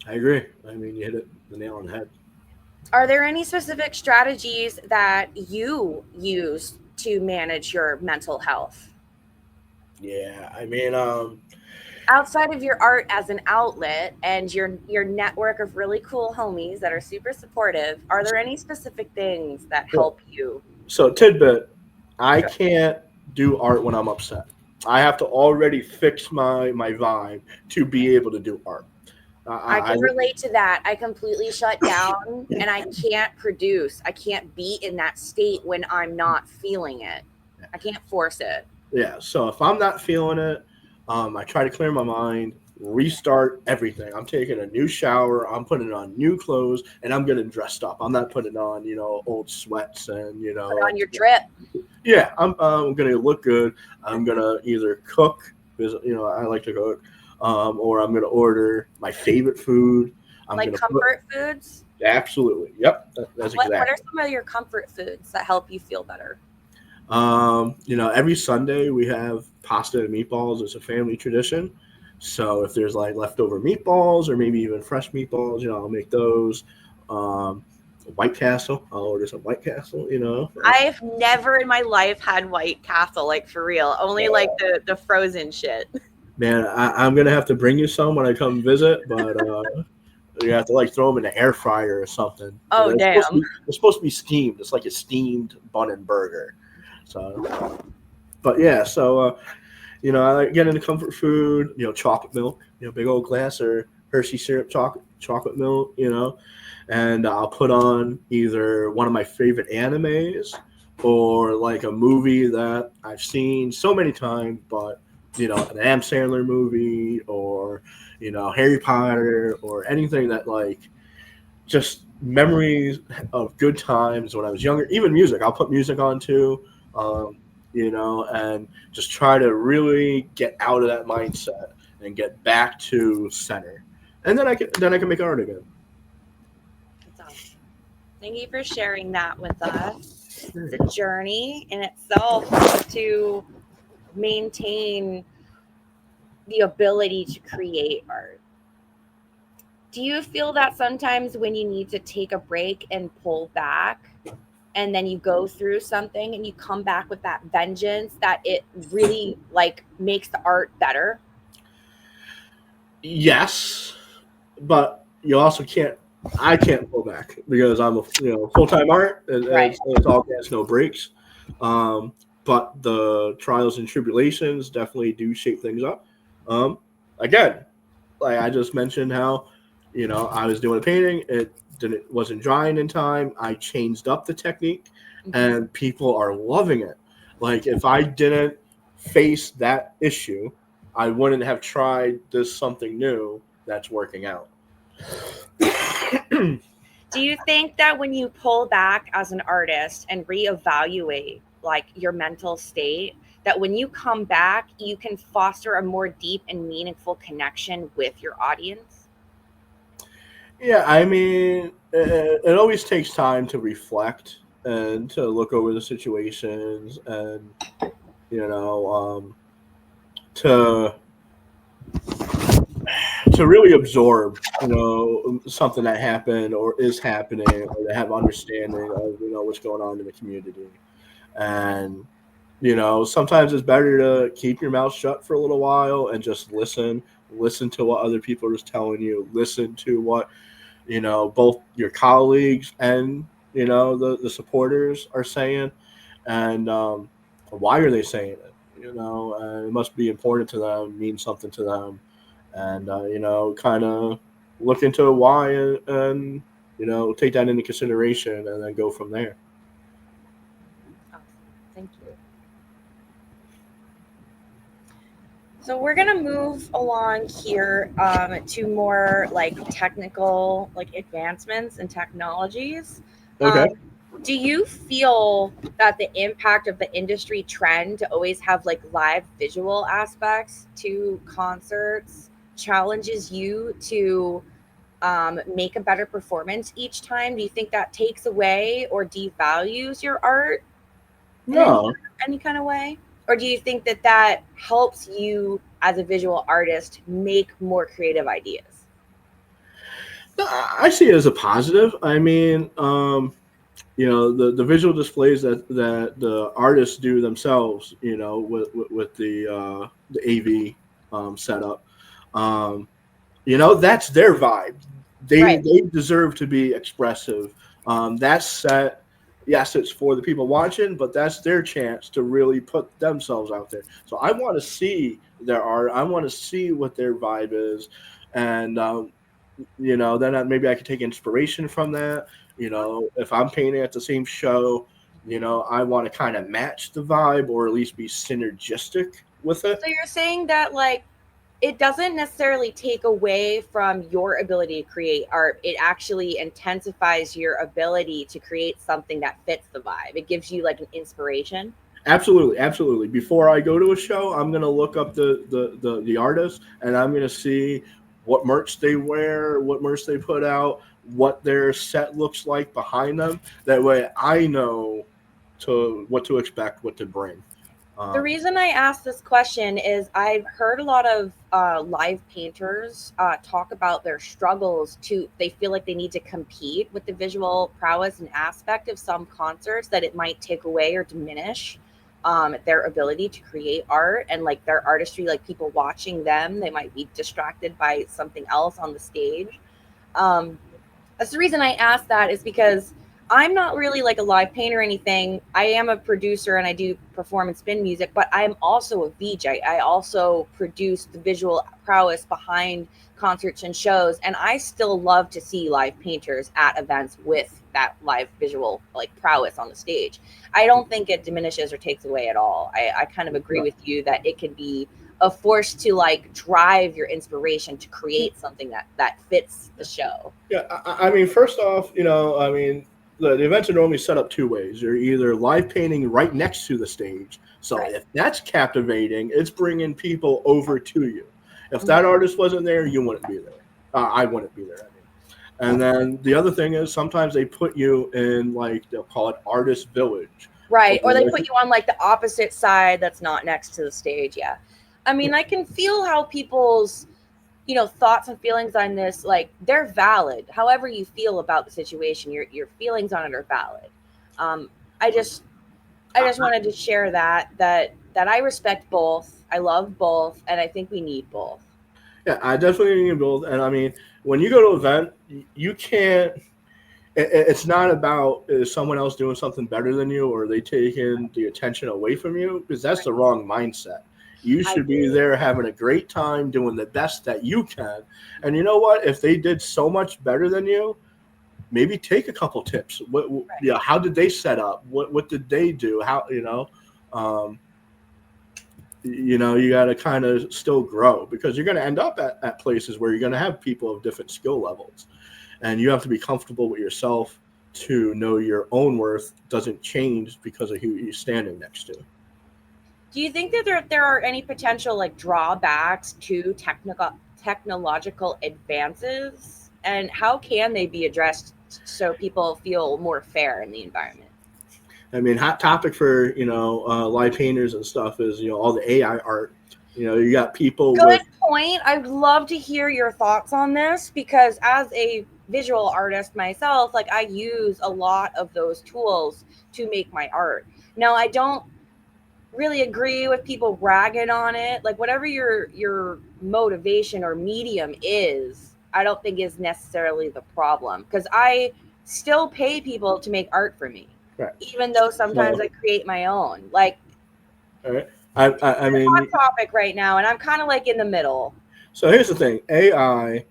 I agree. I mean, you hit it the nail on the head. Are there any specific strategies that you use to manage your mental health? Yeah, I mean, Outside of your art as an outlet and your network of really cool homies that are super supportive, are there any specific things that so, help you? so tidbit, I Sure. can't do art when I'm upset. I have to already fix my vibe to be able to do art. I I can relate to that. I completely shut down and I can't produce. I can't be in that state when I'm not feeling it. I can't force it. Yeah, so if I'm not feeling it, I try to clear my mind, restart everything. I'm taking a new shower, I'm putting on new clothes, and I'm getting dressed up. I'm not putting on, old sweats and, Put on your drip. yeah, I'm gonna look good. I'm gonna either cook because I like to cook, or I'm gonna order my favorite food. I'm Like gonna put comfort foods. absolutely, yep, that's What are exactly. some of your comfort foods that help you feel better? Every Sunday we have pasta and meatballs. It's a family tradition. So if there's like leftover meatballs or maybe even fresh meatballs, I'll make those. Um, White Castle, I'll order some White Castle. I've never in my life had White Castle, like for real. Only like the frozen shit. Man, I'm gonna have to bring you some when I come visit, but you have to like throw them in the air fryer or something. Oh damn. It's supposed to be steamed. It's like a steamed bun and burger. So, but yeah, so I like getting the comfort food, chocolate milk, big old glass or Hershey syrup chocolate milk, and I'll put on either one of my favorite animes or like a movie that I've seen so many times, but an Adam Sandler movie or Harry Potter or anything that like just memories of good times when I was younger. Even music, I'll put music on too, and just try to really get out of that mindset and get back to center, and then I can make art again. That's awesome. Thank you for sharing that with us. It's a journey in itself to maintain the ability to create art. Do you feel that sometimes when you need to take a break and pull back, and then you go through something and you come back with that vengeance, that it really like makes the art better? Yes, but you also can't. I can't pull back because I'm a full time art, and Right. it's all gas, no breaks. Um, but the trials and tribulations definitely do shape things up. Um, Again, like I just mentioned, how I was doing a painting, it didn't wasn't drying in time. I changed up the technique, Mhm. and people are loving it. Like if I didn't face that issue, I wouldn't have tried this something new that's working out. Do you think that when you pull back as an artist and reevaluate like your mental state, that when you come back, you can foster a more deep and meaningful connection with your audience? Yeah, I mean, it always takes time to reflect and to look over the situations and you know to really absorb something that happened or is happening, or to have understanding of what's going on in the community. And sometimes it's better to keep your mouth shut for a little while and just listen to what other people are just telling you, listen to what both your colleagues and the supporters are saying, and why are they saying it. It must be important to them, mean something to them, and kind of look into why, and take that into consideration and then go from there. Awesome. Thank you. So we're gonna move along here to more like technical, like advancements and technologies. Okay. Um, do you feel that the impact of the industry trend to always have like live visual aspects to concerts challenges you to make a better performance each time? Do you think that takes away or devalues your art in No, any kind of way? Or do you think that that helps you as a visual artist make more creative ideas? no, I see it as a positive. I mean, the visual displays that the artists do themselves, with the AV setup, um, that's their vibe. They Right. they deserve to be expressive. That set, yes, it's for the people watching, but that's their chance to really put themselves out there. So I want to see their art. I want to see what their vibe is, and then maybe I could take inspiration from that. If I'm painting at the same show, I want to kind of match the vibe, or at least be synergistic with it. So you're saying that like it doesn't necessarily take away from your ability to create art. It actually intensifies your ability to create something that fits the vibe. It gives you like an inspiration. Absolutely, absolutely. Before I go to a show, I'm gonna look up the artist, and I'm gonna see what merch they wear, what merch they put out, what their set looks like behind them. That way, I know to what to expect, what to bring. The Um, reason I asked this question is I've heard a lot of live painters talk about their struggles to, they feel like they need to compete with the visual prowess and aspect of some concerts, that it might take away or diminish their ability to create art and like their artistry, like people watching them, they might be distracted by something else on the stage. Um, that's the reason I asked that, is because I'm not really like a live painter or anything. I am a producer and I do perform and spin music, but I'm also a VJ. I also produce the visual prowess behind concerts and shows. And I still love to see live painters at events with that live visual like prowess on the stage. I don't think it diminishes or takes away at all. I kind of agree with you that it can be a force to like drive your inspiration to create something that fits the show. yeah, I mean, first off, I mean, the events are normally set up two ways. You're either live painting right next to the stage, so Right. if that's captivating, it's bringing people over to you. If Mhm. that artist wasn't there, you wouldn't be there. I wouldn't be there. I mean. And then the other thing is sometimes they put you in, like, they'll call it artist village. Right. Or they put you on like the opposite side that's not next to the stage. Yeah. I mean, I can feel how people's, thoughts and feelings on this, like they're valid. However you feel about the situation, your feelings on it are valid. Um, I just I just wanted to share that I respect both. I love both, and I think we need both. Yeah, I definitely need both. And I mean, when you go to an event, you can't. It's not about is someone else doing something better than you, or are they taking the attention away from you, because that's the wrong mindset. You I should be agree. there having a great time doing the best that you can. And you know what? If they did so much better than you, maybe take a couple tips. Right. How did they set up? What did they do? How. Um, you got to kind of still grow because you're going to end up at places where you're going to have people of different skill levels, and you have to be comfortable with yourself to know your own worth doesn't change because of who you're standing next to. Do you think that there are any potential like drawbacks to technological advances, and how can they be addressed so people feel more fair in the environment? I mean, hot topic for live painters and stuff is all the AI art. You got people Good with point. I'd love to hear your thoughts on this because as a visual artist myself, like I use a lot of those tools to make my art. Now, I don't really agree with people ragging on it. Like whatever your motivation or medium is, I don't think is necessarily the problem because I still pay people to make art for me, right. even though sometimes So, I create my own. Like all right. I hot mean, topic right now, and I'm kind of like in the middle. so here's the thing: AI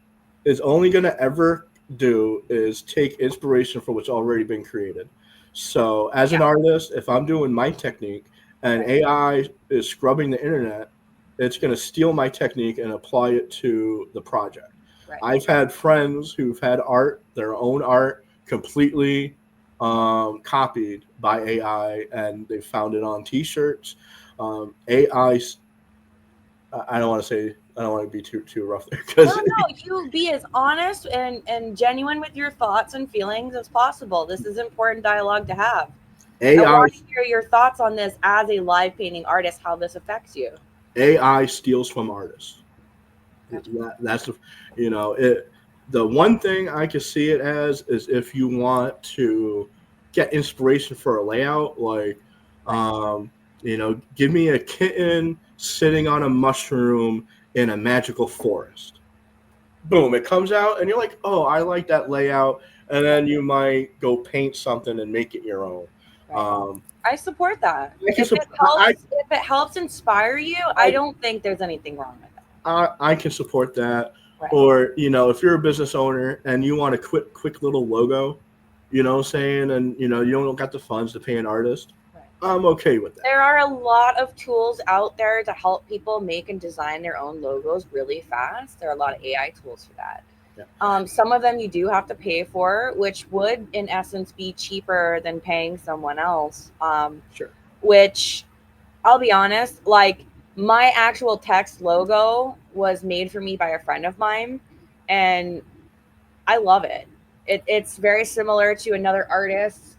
is only going to ever do is take inspiration from what's already been created. So, as an Yeah, artist, if I'm doing my technique and right, AI is scrubbing the internet, it's going to steal my technique and apply it to the project. right. I've had friends who've had art, their own art, completely copied by AI, and they found it on T-shirts. AI, I don't want to say, I don't want to be too rough there No, because no, you be as honest and genuine with your thoughts and feelings as possible. This is important dialogue to have. I AI want to hear your thoughts on this as a live painting artist, how this affects you. AI steals from artists. Gotcha. That's it. The one thing I can see it as is if you want to get inspiration for a layout, like Right. give me a kitten sitting on a mushroom in a magical forest. Boom, it comes out, and you're like, oh, I like that layout, and Right. then you might go paint something and make it your own. Right. Um, I support that. I can If it sup- helps inspire you, I I don't think there's anything wrong with that. I can support that. Right. Or if you're a business owner and you want a quick little logo, what I'm saying, and you don't got the funds to pay an artist, Right. I'm okay with that. There are a lot of tools out there to help people make and design their own logos really fast. There are a lot of AI tools for that. Yeah, Some of them you do have to pay for, which would, in essence, be cheaper than paying someone else. sure. Which I'll be honest, like my actual text logo was made for me by a friend of mine, and I love it. It's very similar to another artist's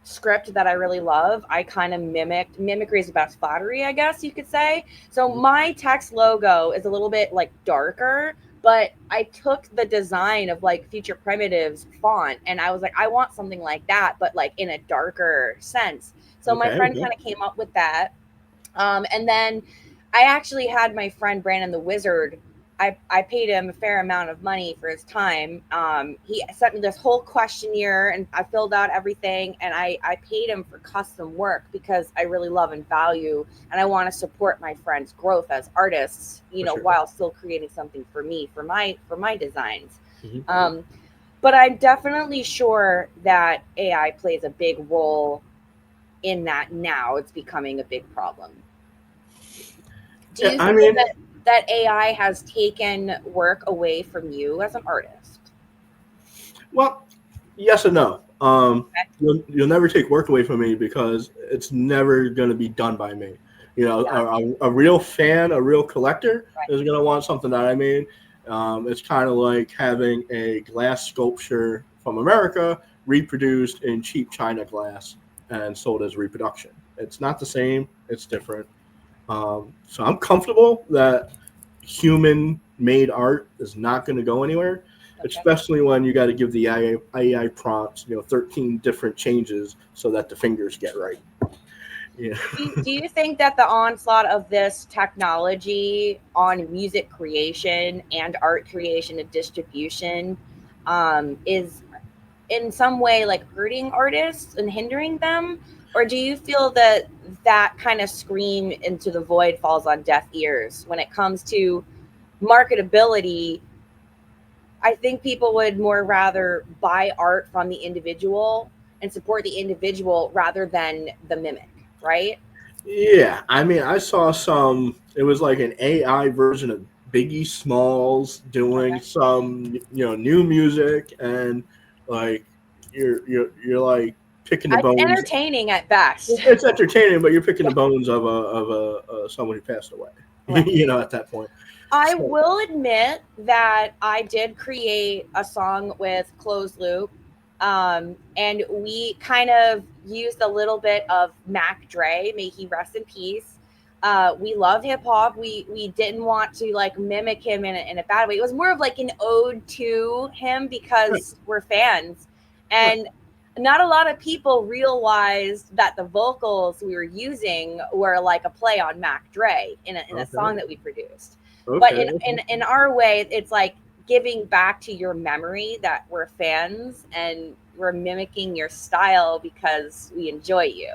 script that I really love. I kind of mimicry is the best flattery, I guess you could say. So Mhm. my text logo is a little bit like darker, but I took the design of like Future Primitives font and I was like, I want something like that, but like in a darker sense. So my Okay. friend Okay. kind of came up with that. And then I actually had my friend Brandon the Wizard. I paid him a fair amount of money for his time. He sent me this whole questionnaire and I filled out everything and I paid him for custom work because I really love and value and I want to support my friend's growth as artists, For sure. while still creating something for me, for my designs. Hmm. Um, but I'm definitely sure that AI plays a big role in that now. It's becoming a big problem. Do Yeah, you I feel mean, that AI has taken work away from you as an artist? well, yes and no. Okay. You'll never take work away from me because it's never going to be done by me. Yeah. A real fan, a real collector Right. is going to want something that I made. It's kind of like having a glass sculpture from America reproduced in cheap China glass and sold as reproduction. It's not the same. It's different. So I'm comfortable that human made art is not going to go anywhere, Okay. especially when you got to give the AI prompts, 13 different changes so that the fingers get right. Yeah. Do you think that the onslaught of this technology on music creation and art creation and distribution is in some way like hurting artists and hindering them? Or do you feel that that kind of scream into the void falls on deaf ears when it comes to marketability? I think people would more rather buy art from the individual and support the individual rather than the mimic, right? Yeah, I mean, I saw some. It was like an AI version of Biggie Smalls doing Okay. some, new music, and like you're like picking the It's bones. entertaining at best. It's entertaining, but you're picking Yeah. the bones of a someone who passed away. Right. At that point. I So will admit that I did create a song with Closed Loop. And we kind of used a little bit of Mac Dre, may he rest in peace. We love hip hop. We didn't want to like mimic him in a bad way. It was more of like an ode to him right, because we're fans. right, And not a lot of people realized that the vocals we were using were like a play on Mac Dre in a okay, song that we produced. But okay, in our way, it's like giving back to your memory that we're fans and we're mimicking your style because we enjoy you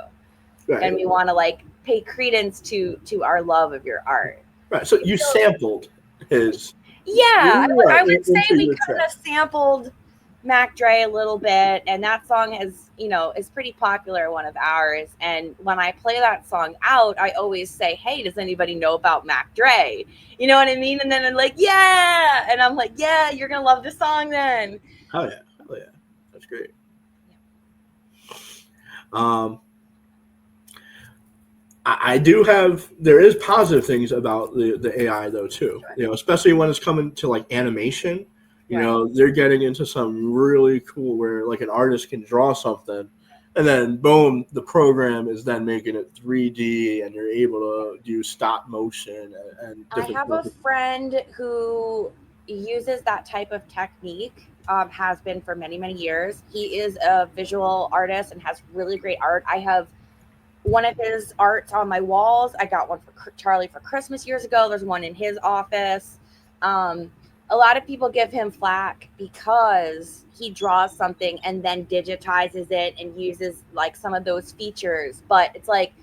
and right, we want to like pay credence to our love of your art. right. So you So sampled his, yeah, I would say into we your kind track. of sampled Mac Dre a little bit, and that song is pretty popular, one of ours. And when I play that song out, I always say, "Hey, does anybody know about Mac Dre?" You know what I mean? And then I'm like, "Yeah," and I'm like, "Yeah, you're gonna love the song then." Oh yeah, oh yeah, that's great. Um, I do have. There is positive things about the AI though too. Sure. Especially when it's coming to like animation. Right. They're getting into some really cool where like an artist can draw something, and then boom, the program is then making it 3D, and you're able to do stop motion and I different have a stuff. friend who uses that type of technique, has been for many, many years. He is a visual artist and has really great art. I have one of his arts on my walls. I got one for Charlie for Christmas years ago. There's one in his office. Um, a lot of people give him flack because he draws something and then digitizes it and uses like some of those features. But it's like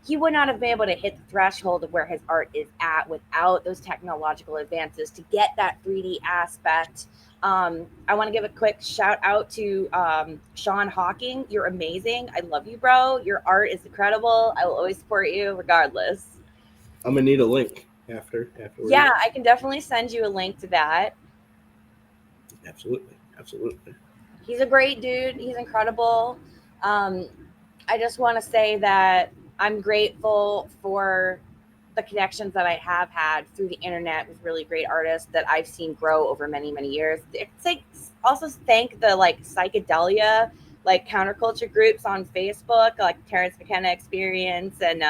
he would not have been able to hit the threshold of where his art is at without those technological advances to get that 3D aspect. I want to give a quick shout out to Sean Hawking. You're amazing. I love you, bro. Your art is incredible. I will always support you regardless. I'm gonna need a link afterwards. Yeah, I can definitely send you a link to that. Absolutely, absolutely. He's a great dude. He's incredible. Um, I just want to say that I'm grateful for the connections that I have had through the internet with really great artists that I've seen grow over many, many years. It's like also thank the like psychedelia, like counterculture groups on Facebook, like Terrence McKenna Experience and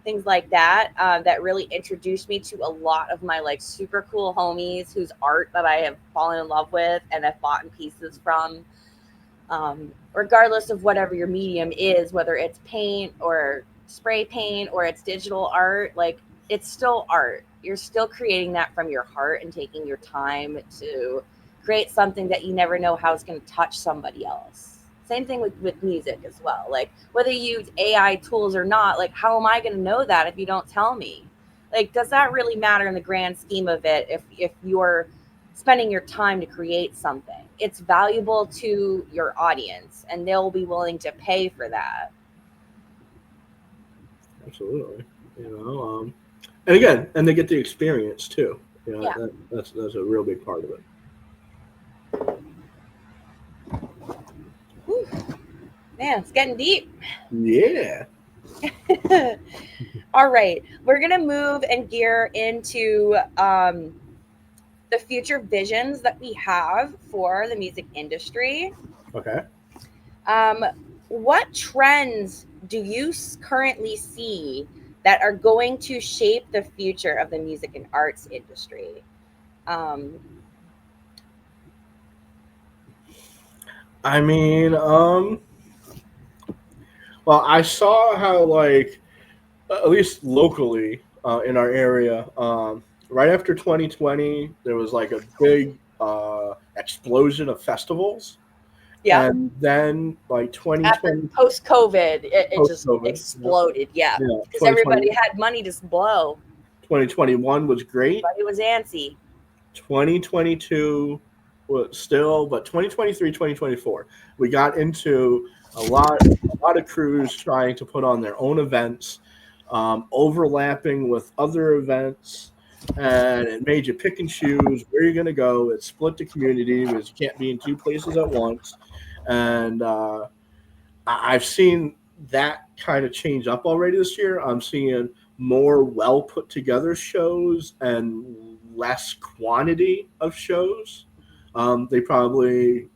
things like that, that really introduced me to a lot of my like super cool homies whose art that I have fallen in love with and have bought in pieces from. Regardless of whatever your medium is, whether it's paint or spray paint or it's digital art, like it's still art. You're still creating that from your heart and taking your time to create something that you never know how it's going to touch somebody else. Same thing with music as well. Like whether you use AI tools or not, like how am I going to know that if you don't tell me? Like, does that really matter in the grand scheme of it if you're spending your time to create something? It's valuable to your audience and they'll be willing to pay for that. Absolutely. And again, and they get the experience too. Yeah. That's a real big part of it. Whew. Man, it's getting deep. Yeah. All right. We're going to move and gear into the future visions that we have for the music industry. Okay. Um, what trends do you currently see that are going to shape the future of the music and arts industry? Um, I mean, well, I saw how like at least locally in our area, right after 2020, there was like a big explosion of festivals, yeah. and then like After 2020 post COVID, it post just COVID, exploded. Yeah. yeah, Because 2020 everybody had money to blow, 2021 was great. but it was antsy. 2022 was still, but 2023, 2024, we got into a lot of crews trying to put on their own events. overlapping with other events, and it made you pick and choose where you're going to go. It split the community because you can't be in two places at once, and I've seen that kind of change up already this year. I'm seeing more well put together shows and less quantity of shows. They probably,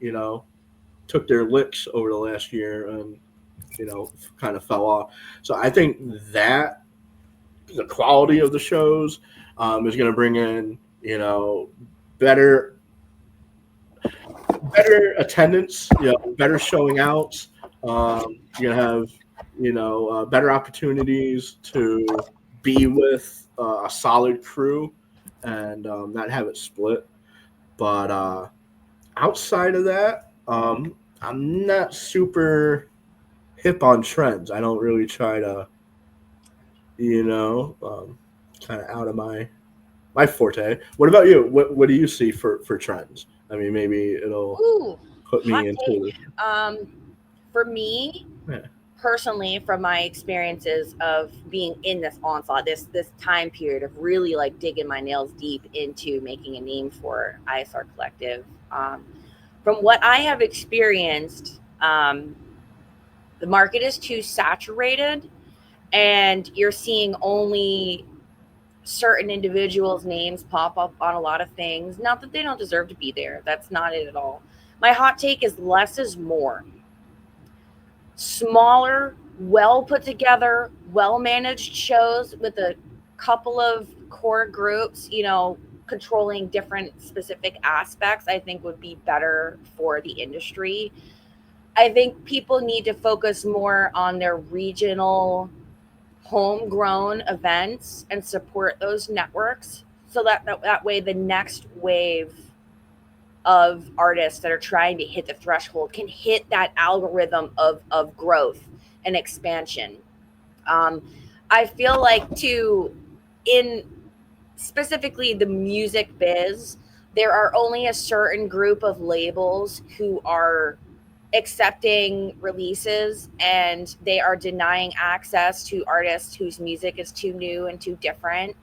took their licks over the last year and, kind of fell off. So I think that the quality of the shows is going to bring in, better better attendance, better showing outs. You're gonna have, better opportunities to be with a solid crew and not have it split. But outside of that, I'm not super hip on trends. I don't really try to, kind of out of my forte. What about you? What do you see for trends? I mean, maybe it'll Ooh, put hot me into take. For me yeah. personally, from my experiences of being in this onslaught, this time period of really like digging my nails deep into making a name for ISR Collective, from what I have experienced, the market is too saturated, and you're seeing only certain individuals' names pop up on a lot of things. Not that they don't deserve to be there. That's not it at all. My hot take is less is more. Smaller, well put together, well managed shows with a couple of core groups, controlling different specific aspects, I think would be better for the industry. I think people need to focus more on their regional homegrown events and support those networks so that way the next wave of artists that are trying to hit the threshold can hit that algorithm of growth and expansion. um, I feel like too, in specifically the music biz, there are only a certain group of labels who are accepting releases, and they are denying access to artists whose music is too new and too different.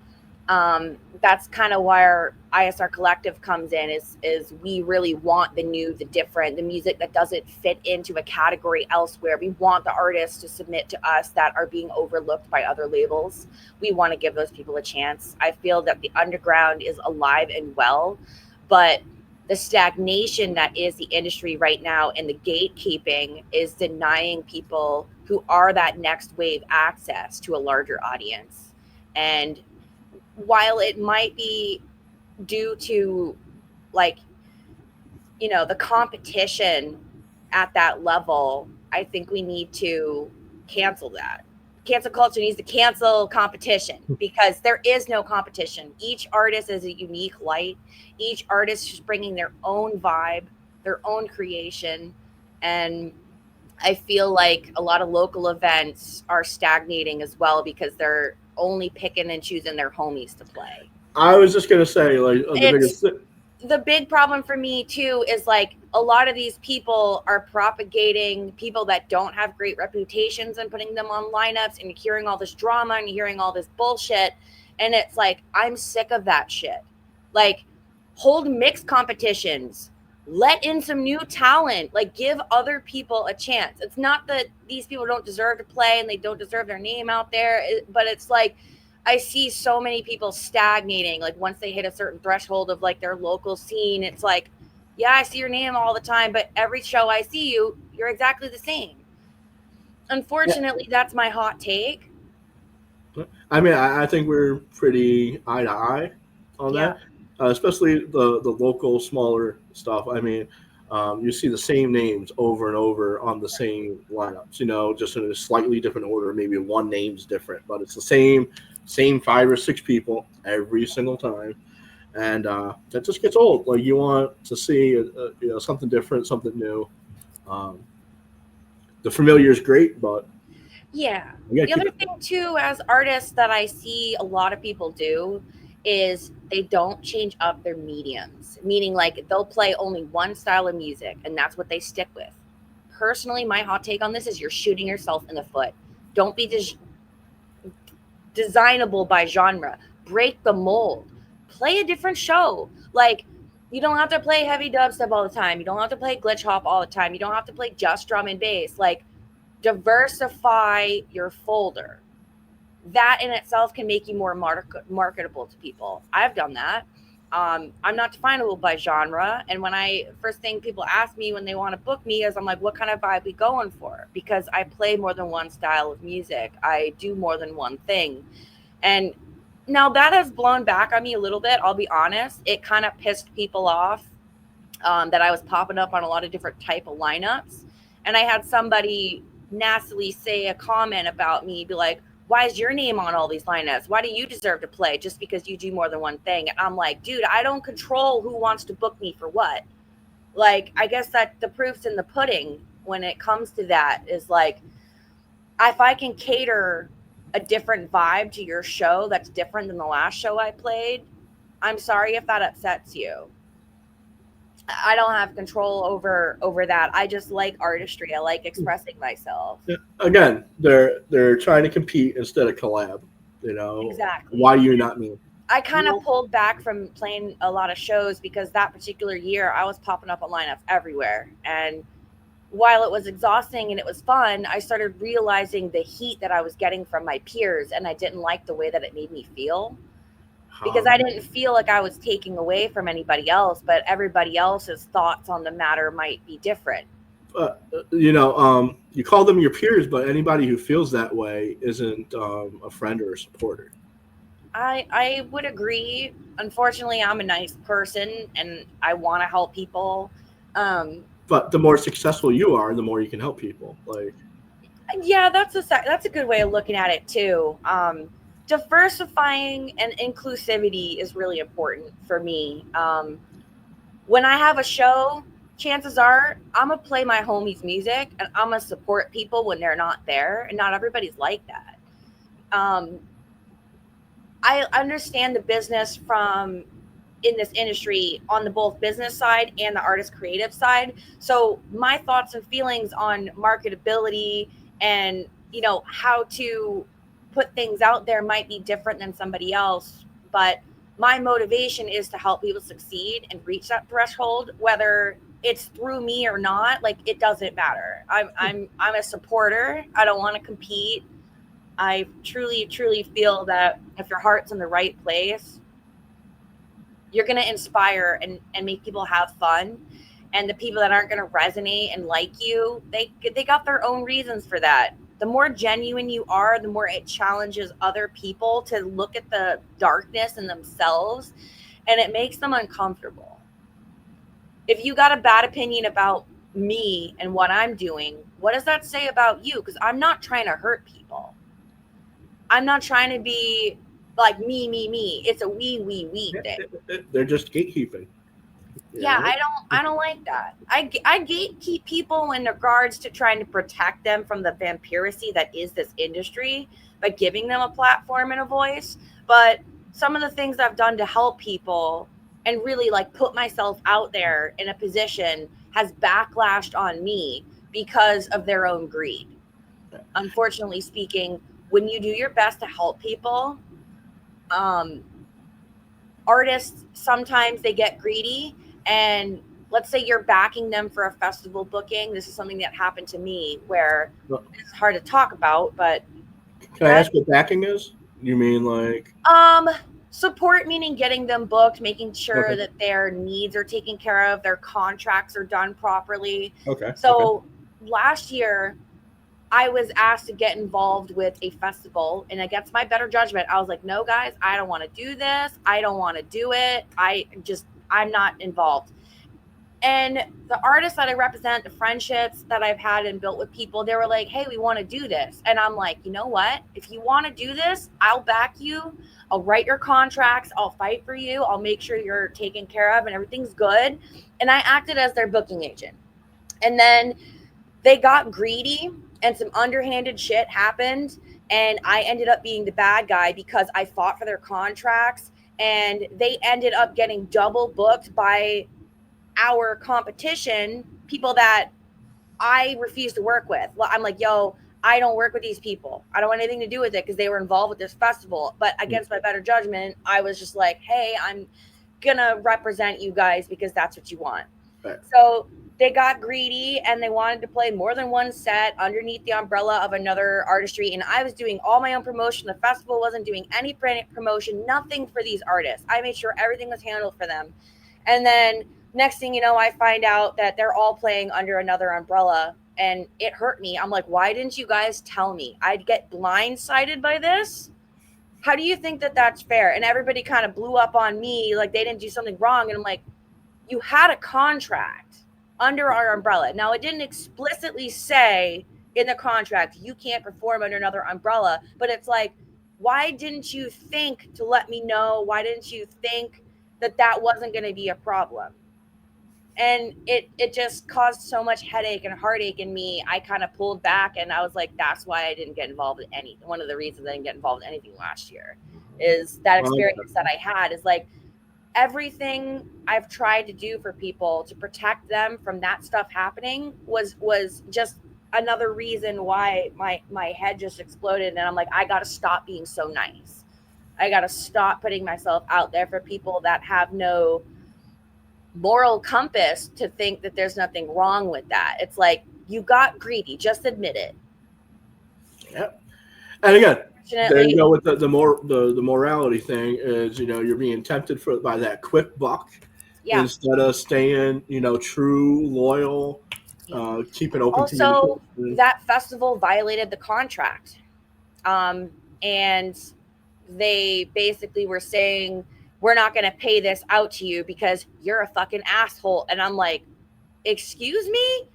That's kind of why our ISR Collective comes in, is we really want the new, the different, the music that doesn't fit into a category elsewhere. We want the artists to submit to us that are being overlooked by other labels. We want to give those people a chance. I feel that the underground is alive and well, but the stagnation that is the industry right now and the gatekeeping is denying people who are that next wave access to a larger audience. And while it might be due to, like, the competition at that level, I think we need to cancel that. Cancel culture needs to cancel competition, because there is no competition. Each artist is a unique light. Each artist is bringing their own vibe, their own creation. And I feel like a lot of local events are stagnating as well because they're only picking and choosing their homies to play. I was just gonna say, like, the It's biggest. the big problem for me too is like a lot of these people are propagating people that don't have great reputations and putting them on lineups, and hearing all this drama and hearing all this bullshit. And it's like, I'm sick of that shit. Like, hold mixed competitions, let in some new talent, like give other people a chance. It's not that these people don't deserve to play and they don't deserve their name out there, but it's like I see so many people stagnating. Like, once they hit a certain threshold of like their local scene, it's like, yeah, I see your name all the time, but every show I see you, you're exactly the same. Unfortunately, that's my hot take. I mean, I think we're pretty eye to eye on Yeah. that, especially the local smaller stuff. I mean, you see the same names over and over on the same lineups. Just in a slightly different order. Maybe one name's different, but it's the same 5 or 6 people every single time, and that just gets old. Like, you want to see something different, something new. Um, the familiar is great, but Yeah. we gotta The keep other it. thing too, as artists, that I see a lot of people do is they don't change up their mediums. Meaning, like, they'll play only one style of music and that's what they stick with. Personally, my hot take on this is you're shooting yourself in the foot. Don't be designable by genre, break the mold, play a different show. Like, you don't have to play heavy dubstep all the time. You don't have to play glitch hop all the time. You don't have to play just drum and bass. Like, diversify your folder. That in itself can make you more marketable to people. I've done that. I'm not definable by genre. And when first thing people ask me when they want to book me is, I'm like, what kind of vibe we going for? Because I play more than one style of music. I do more than one thing. And now that has blown back on me a little bit. I'll be honest. It kind of pissed people off that I was popping up on a lot of different type of lineups. And I had somebody nastily say a comment about me, be like, why is your name on all these lineups? Why do you deserve to play just because you do more than one thing? And I'm like, dude, I don't control who wants to book me for what. Like, I guess that the proof's in the pudding when it comes to that, is like, if I can cater a different vibe to your show that's different than the last show I played, I'm sorry if that upsets you. I don't have control over that. I just like artistry. I like expressing myself. Again, they're trying to compete instead of collab. You know, Exactly. why do you not mean? I kind of pulled back from playing a lot of shows because that particular year I was popping up on lineups everywhere. And while it was exhausting and it was fun, I started realizing the heat that I was getting from my peers, and I didn't like the way that it made me feel, because I didn't feel like I was taking away from anybody else, but everybody else's thoughts on the matter might be different. You call them your peers, but anybody who feels that way isn't a friend or a supporter. I would agree. Unfortunately, I'm a nice person and I want to help people. Um, But the more successful you are, the more you can help people. Like, yeah, that's a good way of looking at it too. Diversifying and inclusivity is really important for me. When I have a show, chances are I'm gonna play my homies' music and I'm gonna support people when they're not there, and not everybody's like that. Um, I understand the business from in this industry on the both business side and the artist creative side. So my thoughts and feelings on marketability and, how to put things out there might be different than somebody else, but my motivation is to help people succeed and reach that threshold, whether it's through me or not. Like, it doesn't matter. I'm a supporter. I don't want to compete. I truly, truly feel that if your heart's in the right place, you're going to inspire and make people have fun. And the people that aren't going to resonate and like you, they got their own reasons for that. The more genuine you are, the more it challenges other people to look at the darkness in themselves, and it makes them uncomfortable. If you got a bad opinion about me and what I'm doing, what does that say about you? Because I'm not trying to hurt people. I'm not trying to be like me. It's a we thing. they're just gatekeeping. Yeah, I don't like that. I gatekeep people in regards to trying to protect them from the vampiracy that is this industry by giving them a platform and a voice. But some of the things I've done to help people and really like put myself out there in a position has backlashed on me because of their own greed. Unfortunately speaking, when you do your best to help people, um, artists sometimes they get greedy, and let's say you're backing them for a festival booking. This is something that happened to me where it's hard to talk about, but Can I ask what backing is? You mean like um support meaning getting them booked, making sure okay, that their needs are taken care of, their contracts are done properly. okay. So last year I was asked to get involved with a festival, and against my better judgment, I was like, no, guys, I don't want to do this. I don't want to do it. I'm not involved. And the artists that I represent, the friendships that I've had and built with people, they were like, hey, we want to do this. And I'm like, you know what? If you want to do this, I'll back you. I'll write your contracts. I'll fight for you. I'll make sure you're taken care of and everything's good. And I acted as their booking agent. And then they got greedy and some underhanded shit happened, and I ended up being the bad guy because I fought for their contracts, and they ended up getting double booked by our competition, people that I refuse to work with. Well, I'm like, yo, I don't work with these people. I don't want anything to do with it because they were involved with this festival. But against my better judgment, I was just like, hey, I'm gonna represent you guys because that's what you want. Right. So they got greedy and they wanted to play more than one set underneath the umbrella of another artistry. And I was doing all my own promotion. The festival wasn't doing any promotion, nothing for these artists. I made sure everything was handled for them. And then next thing you know, I find out that they're all playing under another umbrella, and it hurt me. I'm like, why didn't you guys tell me? I'd get blindsided by this. How do you think that that's fair? And everybody kind of blew up on me like they didn't do something wrong. And I'm like, you had a contract under our umbrella. Now, it didn't explicitly say in the contract you can't perform under another umbrella, but it's like, why didn't you think to let me know? Why didn't you think that that wasn't going to be a problem? And it just caused so much headache and heartache in me. I kind of pulled back, and I was like, that's why I didn't get involved in any. One of the reasons I didn't get involved in anything last year is that experience that I had. Is like, everything I've tried to do for people to protect them from that stuff happening was just another reason why my head just exploded. And I'm like, I got to stop being so nice. I got to stop putting myself out there for people that have no moral compass to think that there's nothing wrong with that. It's like, you got greedy, just admit it. Yeah. And again, there you go with the morality thing is, you're being tempted by that quick buck instead of staying, true, loyal, keeping open also communication. That festival violated the contract, and they basically were saying, we're not going to pay this out to you because you're a fucking asshole. And I'm like, excuse me,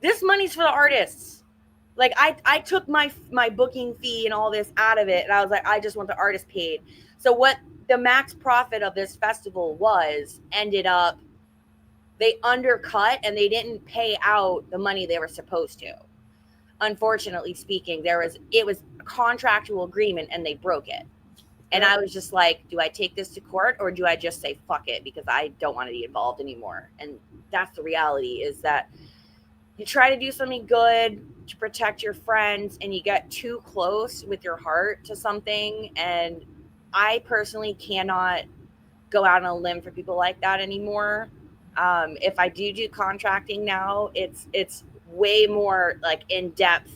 this money's for the artists. Like, I took my booking fee and all this out of it, and I was like, I just want the artist paid. So what the max profit of this festival ended up, they undercut and they didn't pay out the money they were supposed to. Unfortunately speaking, it was a contractual agreement and they broke it. And I was just like, do I take this to court or do I just say fuck it because I don't want to be involved anymore? And that's the reality, is that you try to do something good to protect your friends and you get too close with your heart to something. And I personally cannot go out on a limb for people like that anymore. If I do contracting now, it's way more like in depth,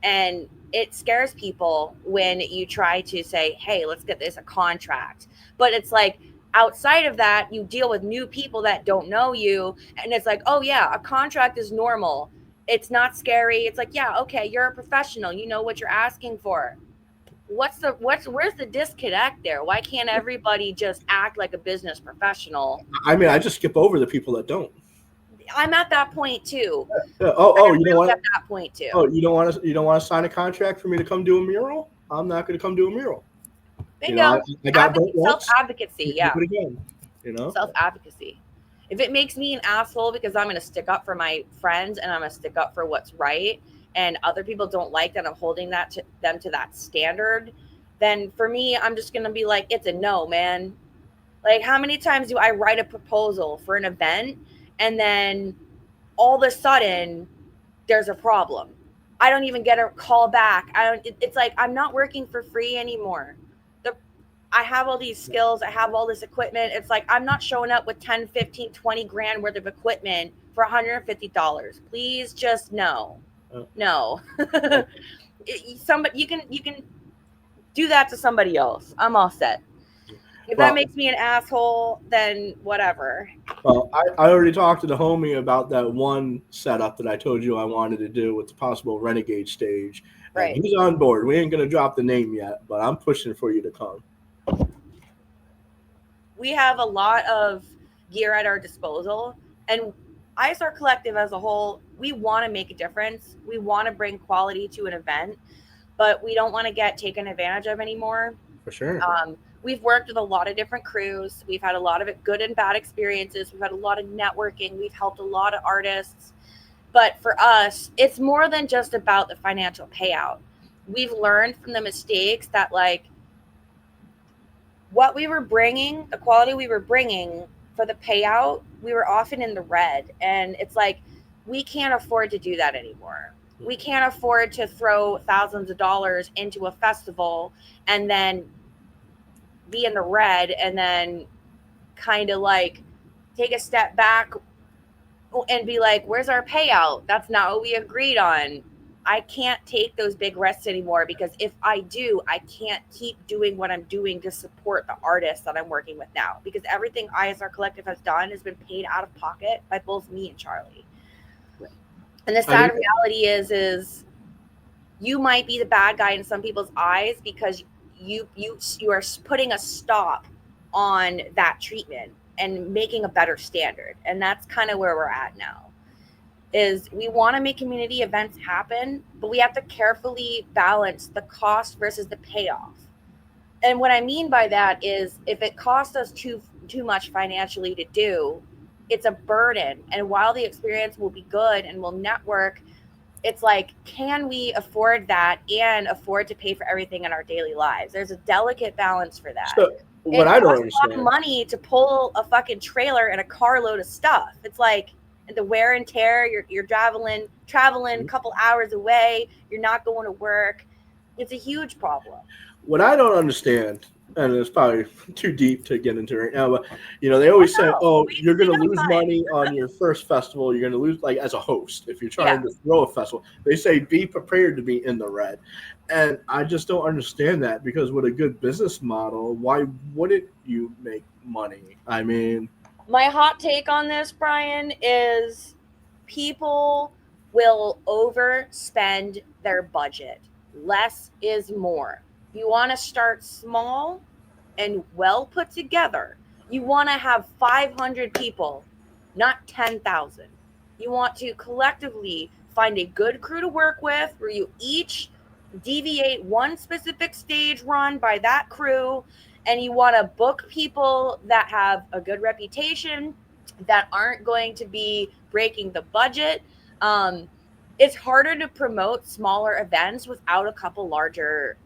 and it scares people when you try to say, hey, let's get this a contract. But it's like, outside of that, you deal with new people that don't know you, and it's like, oh yeah, a contract is normal. It's not scary. It's like, yeah, okay, you're a professional, you know what you're asking for. Where's the disconnect there? Why can't everybody just act like a business professional? I mean, I just skip over the people that don't. I'm at that point too. You don't want at that point too. Oh, you don't want to sign a contract for me to come do a mural? I'm not going to come do a mural. Bingo. I got self-advocacy. Yeah. Do it again. Self-advocacy. If it makes me an asshole because I'm going to stick up for my friends and I'm going to stick up for what's right, and other people don't like that I'm holding them to that standard, then for me, I'm just going to be like, it's a no, man. Like, how many times do I write a proposal for an event and then all of a sudden there's a problem? I don't even get a call back. It's like, I'm not working for free anymore. I have all these skills. I have all this equipment. It's like, I'm not showing up with 10, 15, 20 grand worth of equipment for $150. Please just no. Somebody, you can do that to somebody else. I'm all set. If that makes me an asshole, then whatever. Well, I already talked to the homie about that one setup that I told you I wanted to do with the possible Renegade stage. Right. And he's on board. We ain't going to drop the name yet, but I'm pushing for you to come. We have a lot of gear at our disposal, and ISR Collective as a whole, we want to make a difference. We want to bring quality to an event, but we don't want to get taken advantage of anymore. For sure. We've worked with a lot of different crews. We've had a lot of good and bad experiences. We've had a lot of networking. We've helped a lot of artists. But for us, it's more than just about the financial payout. We've learned from the mistakes that, like, what we were bringing, the quality we were bringing for the payout, we were often in the red. And it's like, we can't afford to do that anymore. We can't afford to throw thousands of dollars into a festival and then be in the red and then kind of like take a step back and be like, where's our payout? That's not what we agreed on. I can't take those big risks anymore because if I do, I can't keep doing what I'm doing to support the artists that I'm working with now because everything ISR Collective has done has been paid out of pocket by both me and Charlie. And the I sad think reality is you might be the bad guy in some people's eyes because you are putting a stop on that treatment and making a better standard. And that's kind of where we're at now. Is we want to make community events happen, but we have to carefully balance the cost versus the payoff. And what I mean by that is if it costs us too much financially to do, it's a burden. And while the experience will be good and we'll network, it's like, can we afford that and afford to pay for everything in our daily lives? There's a delicate balance for that. so. What It I don't costs a lot of understand. money to pull a fucking trailer and a carload of stuff. It's like the wear and tear. You're traveling a couple hours away. You're not going to work. It's a huge problem. What I don't understand, and it's probably too deep to get into right now, but they always say, No, "Oh, we you're going to got lose time. money on your first festival. You're going to lose, like, as a host if you're Yeah. trying to throw a festival." They say, "Be prepared to be in the red," and I just don't understand that because with a good business model, why wouldn't you make money? I mean, My hot take on this, Brian, is people will overspend their budget. Less is more. You want to start small and well put together. You want to have 500 people, not 10,000. You want to collectively find a good crew to work with where you each deviate one specific stage run by that crew, and you want to book people that have a good reputation, that aren't going to be breaking the budget. um, it's harder to promote smaller events without a couple larger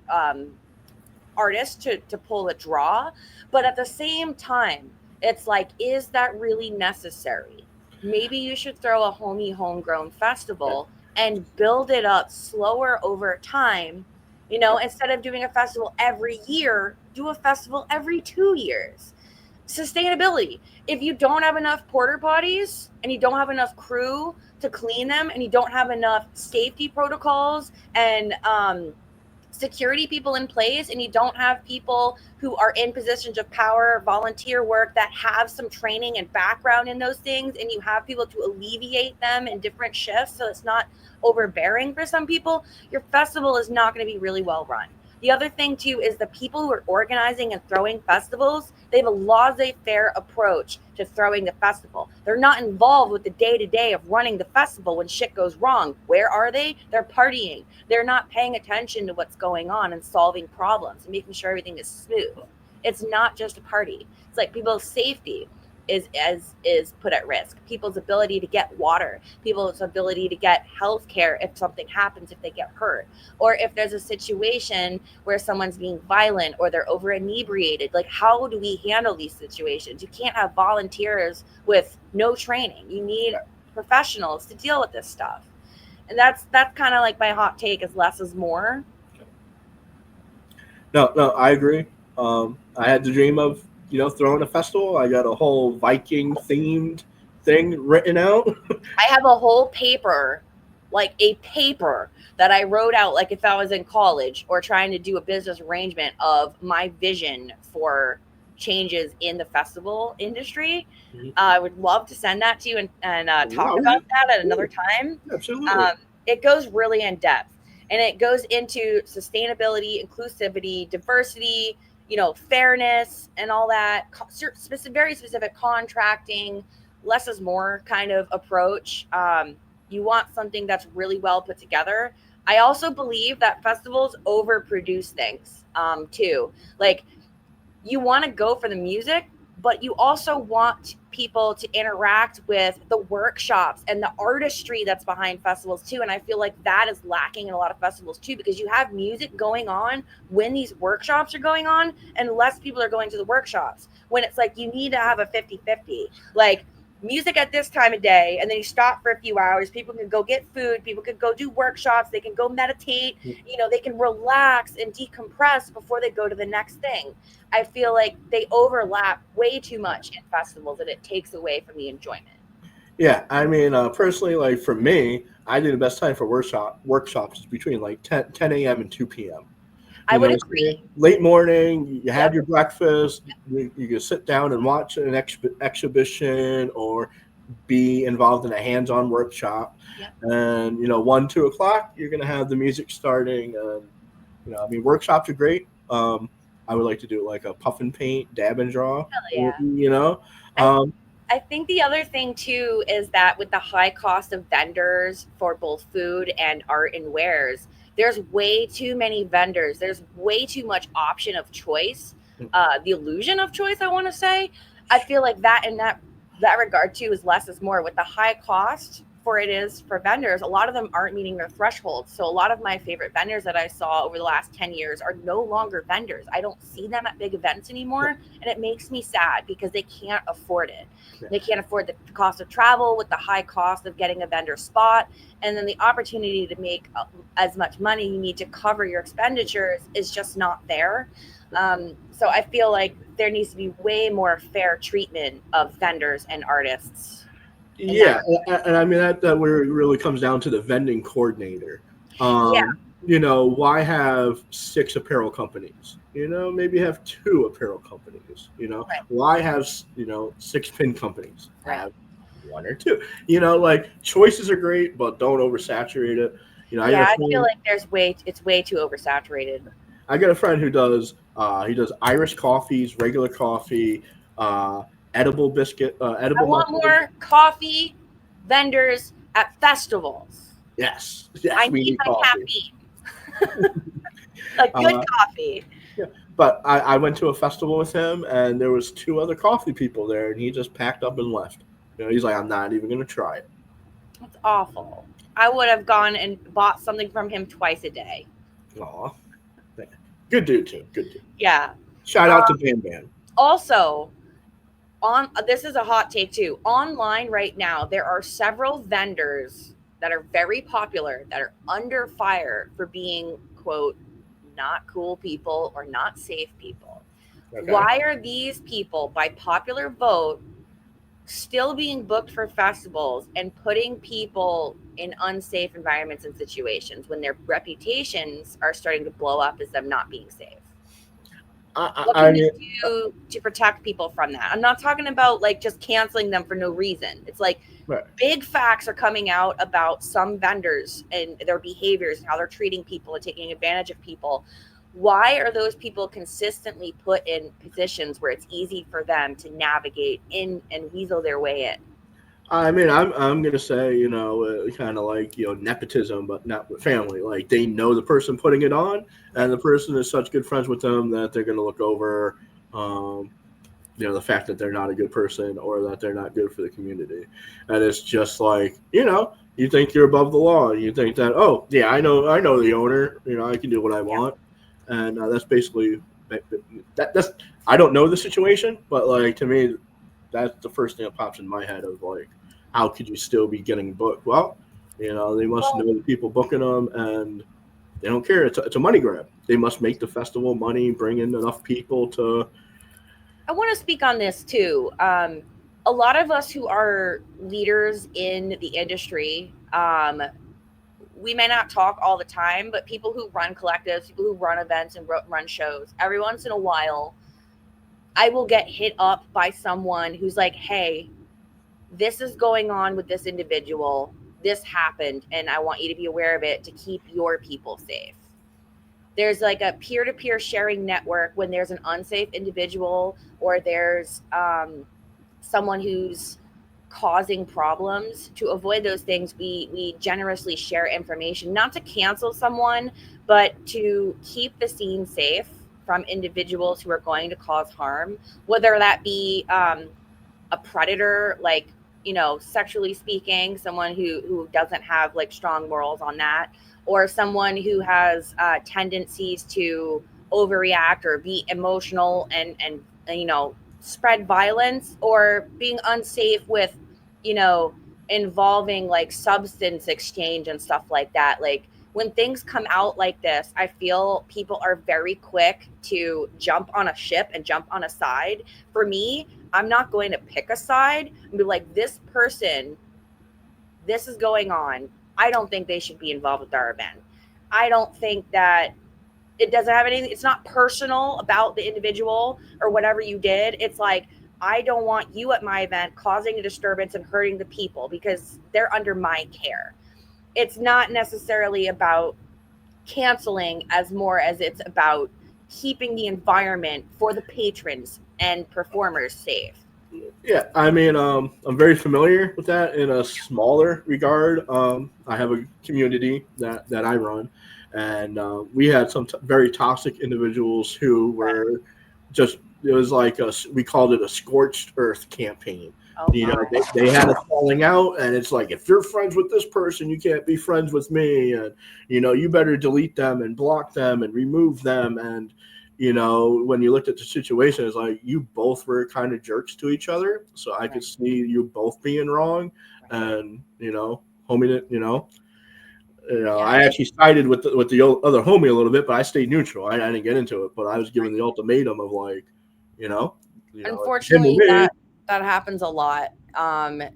artists to pull a draw. But at the same time, it's like, is that really necessary? Maybe you should throw a homegrown festival and build it up slower over time. Instead of doing a festival every year, do a festival every 2 years. Sustainability. If you don't have enough porter potties and you don't have enough crew to clean them and you don't have enough safety protocols and security people in place, and you don't have people who are in positions of power, volunteer work, that have some training and background in those things, and you have people to alleviate them in different shifts so it's not overbearing for some people, your festival is not going to be really well run. The other thing too is the people who are organizing and throwing festivals, they have a laissez-faire approach to throwing the festival. They're not involved with the day-to-day of running the festival when shit goes wrong. Where are they? They're partying. They're not paying attention to what's going on and solving problems and making sure everything is smooth. It's not just a party. It's like people's safety is put at risk. People's ability to get water, people's ability to get health care if something happens, if they get hurt, or if there's a situation where someone's being violent or they're over inebriated. Like, how do we handle these situations? You can't have volunteers with no training. You need professionals to deal with this stuff. And that's kind of like my hot take, is less is more. no, no, I agree. I had the dream of throwing a festival. I got a whole Viking themed thing written out. I have a whole paper, like a paper that I wrote out like if I was in college or trying to do a business arrangement of my vision for changes in the festival industry. I would love to send that to you and talk Wow, about that at yeah, another time. absolutely. Um, it goes really in depth, and it goes into sustainability, inclusivity, diversity, fairness, and all that. Very specific contracting, less is more kind of approach. You want something that's really well put together. I also believe that festivals overproduce things too. Like, you want to go for the music, but you also want people to interact with the workshops and the artistry that's behind festivals too. And I feel like that is lacking in a lot of festivals too, because you have music going on when these workshops are going on, and less people are going to the workshops when it's like you need to have a 50-50. Like, music at this time of day, and then you stop for a few hours. People can go get food, people can go do workshops, they can go meditate, they can relax and decompress before they go to the next thing. I feel like they overlap way too much in festivals, and it takes away from the enjoyment. Yeah, I mean, personally, like for me, I think the best time for workshops is between like 10 a.m. and 2 p.m. I You would know, agree. late morning, you have Yep. your breakfast, you can sit down and watch an exhibition or be involved in a hands-on workshop. Yep. And 1, 2 o'clock, you're gonna have the music starting. And I mean, workshops are great. I would like to do like a puff and paint, dab and draw. Hell You yeah. you know, I um, I think the other thing too is that with the high cost of vendors for both food and art and wares, there's way too many vendors. There's way too much option of choice, the illusion of choice. I want to say, I feel like that in that regard too is less is more. With the high cost for it is for vendors, a lot of them aren't meeting their thresholds. So a lot of my favorite vendors that I saw over the last 10 years are no longer vendors. I don't see them at big events anymore, and it makes me sad because they can't afford it. They can't afford the cost of travel with the high cost of getting a vendor spot. And then the opportunity to make as much money you need to cover your expenditures is just not there. So I feel like there needs to be way more fair treatment of vendors and artists in that. Yeah, and I mean that where it really comes down to the vending coordinator. Yeah, Why have six apparel companies? Maybe have two apparel companies. right, Why have six pin companies? right. Have one or two. Like choices are great, but don't oversaturate it. I got Yeah, a I feel friend. like it's way too oversaturated. I got a friend who does. He does Irish coffees, regular coffee, uh, I edible want mushroom. more coffee vendors at festivals. Yes, I yes, we need need my coffee. caffeine. A good Uh, coffee. Yeah. But I went to a festival with him, and there was two other coffee people there, and he just packed up and left. He's like, I'm not even gonna try it. That's awful. I would have gone and bought something from him twice a day. Aw, good dude too. Good dude. Yeah. Shout out to Um, Bam Bam. Also, on this is a hot take too. Online right now, there are several vendors that are very popular that are under fire for being quote not cool people or not safe people. Okay. Why are these people, by popular vote, still being booked for festivals and putting people in unsafe environments and situations when their reputations are starting to blow up as them not being safe? What I can they mean, do to protect people from that? I'm not talking about like just canceling them for no reason. It's like right. big facts are coming out about some vendors and their behaviors and how they're treating people and taking advantage of people. Why are those people consistently put in positions where it's easy for them to navigate in and weasel their way in? I mean, I'm gonna say kind of like nepotism, but not with family. Like they know the person putting it on, and the person is such good friends with them that they're gonna look over. Um, the fact that they're not a good person or that they're not good for the community. And it's just like, you think you're above the law. You think that, oh, yeah, I know the owner, I can do what I Yeah. want. And that's basically that's, I don't know the situation, but like to me, that's the first thing that pops in my head of like, how could you still be getting booked? Well, they must Well, know the people booking them and they don't care. It's a money grab. They must make the festival money, bring in enough people to. I want to speak on this too. A lot of us who are leaders in the industry, we may not talk all the time, but people who run collectives, people who run events and run shows, every once in a while, I will get hit up by someone who's like, hey, this is going on with this individual. This happened, and I want you to be aware of it to keep your people safe. There's like a peer to peer sharing network when there's an unsafe individual or there's someone who's causing problems. To avoid those things, we generously share information, not to cancel someone, but to keep the scene safe from individuals who are going to cause harm, whether that be a predator, like, sexually speaking, someone who doesn't have like strong morals on that, or someone who has tendencies to overreact or be emotional and spread violence, or being unsafe with you know, involving like substance exchange and stuff like that. Like when things come out like this, I feel people are very quick to jump on a ship and jump on a side. For me, I'm not going to pick a side and be like, this person, this is going on. I don't think they should be involved with our event. I don't think that it doesn't have anything, it's not personal about the individual or whatever you did. It's like, I don't want you at my event causing a disturbance and hurting the people because they're under my care. It's not necessarily about canceling as more as it's about keeping the environment for the patrons and performers safe. Yeah, I mean, I'm very familiar with that in a smaller regard. I have a community that I run, and we had some very toxic individuals who Right. were just. It was like we called it a scorched earth campaign. Oh You know, my. they had a falling out, and it's like if you're friends with this person, you can't be friends with me, and you better delete them and block them and remove them, and when you looked at the situation, it's like you both were kind of jerks to each other. So I Right. could see you both being wrong, Right. and homie, Yeah. I actually sided with the other homie a little bit, but I stayed neutral. I didn't get into it, but I was Right. given the ultimatum of like, you know, him or Unfortunately, me. that happens a lot,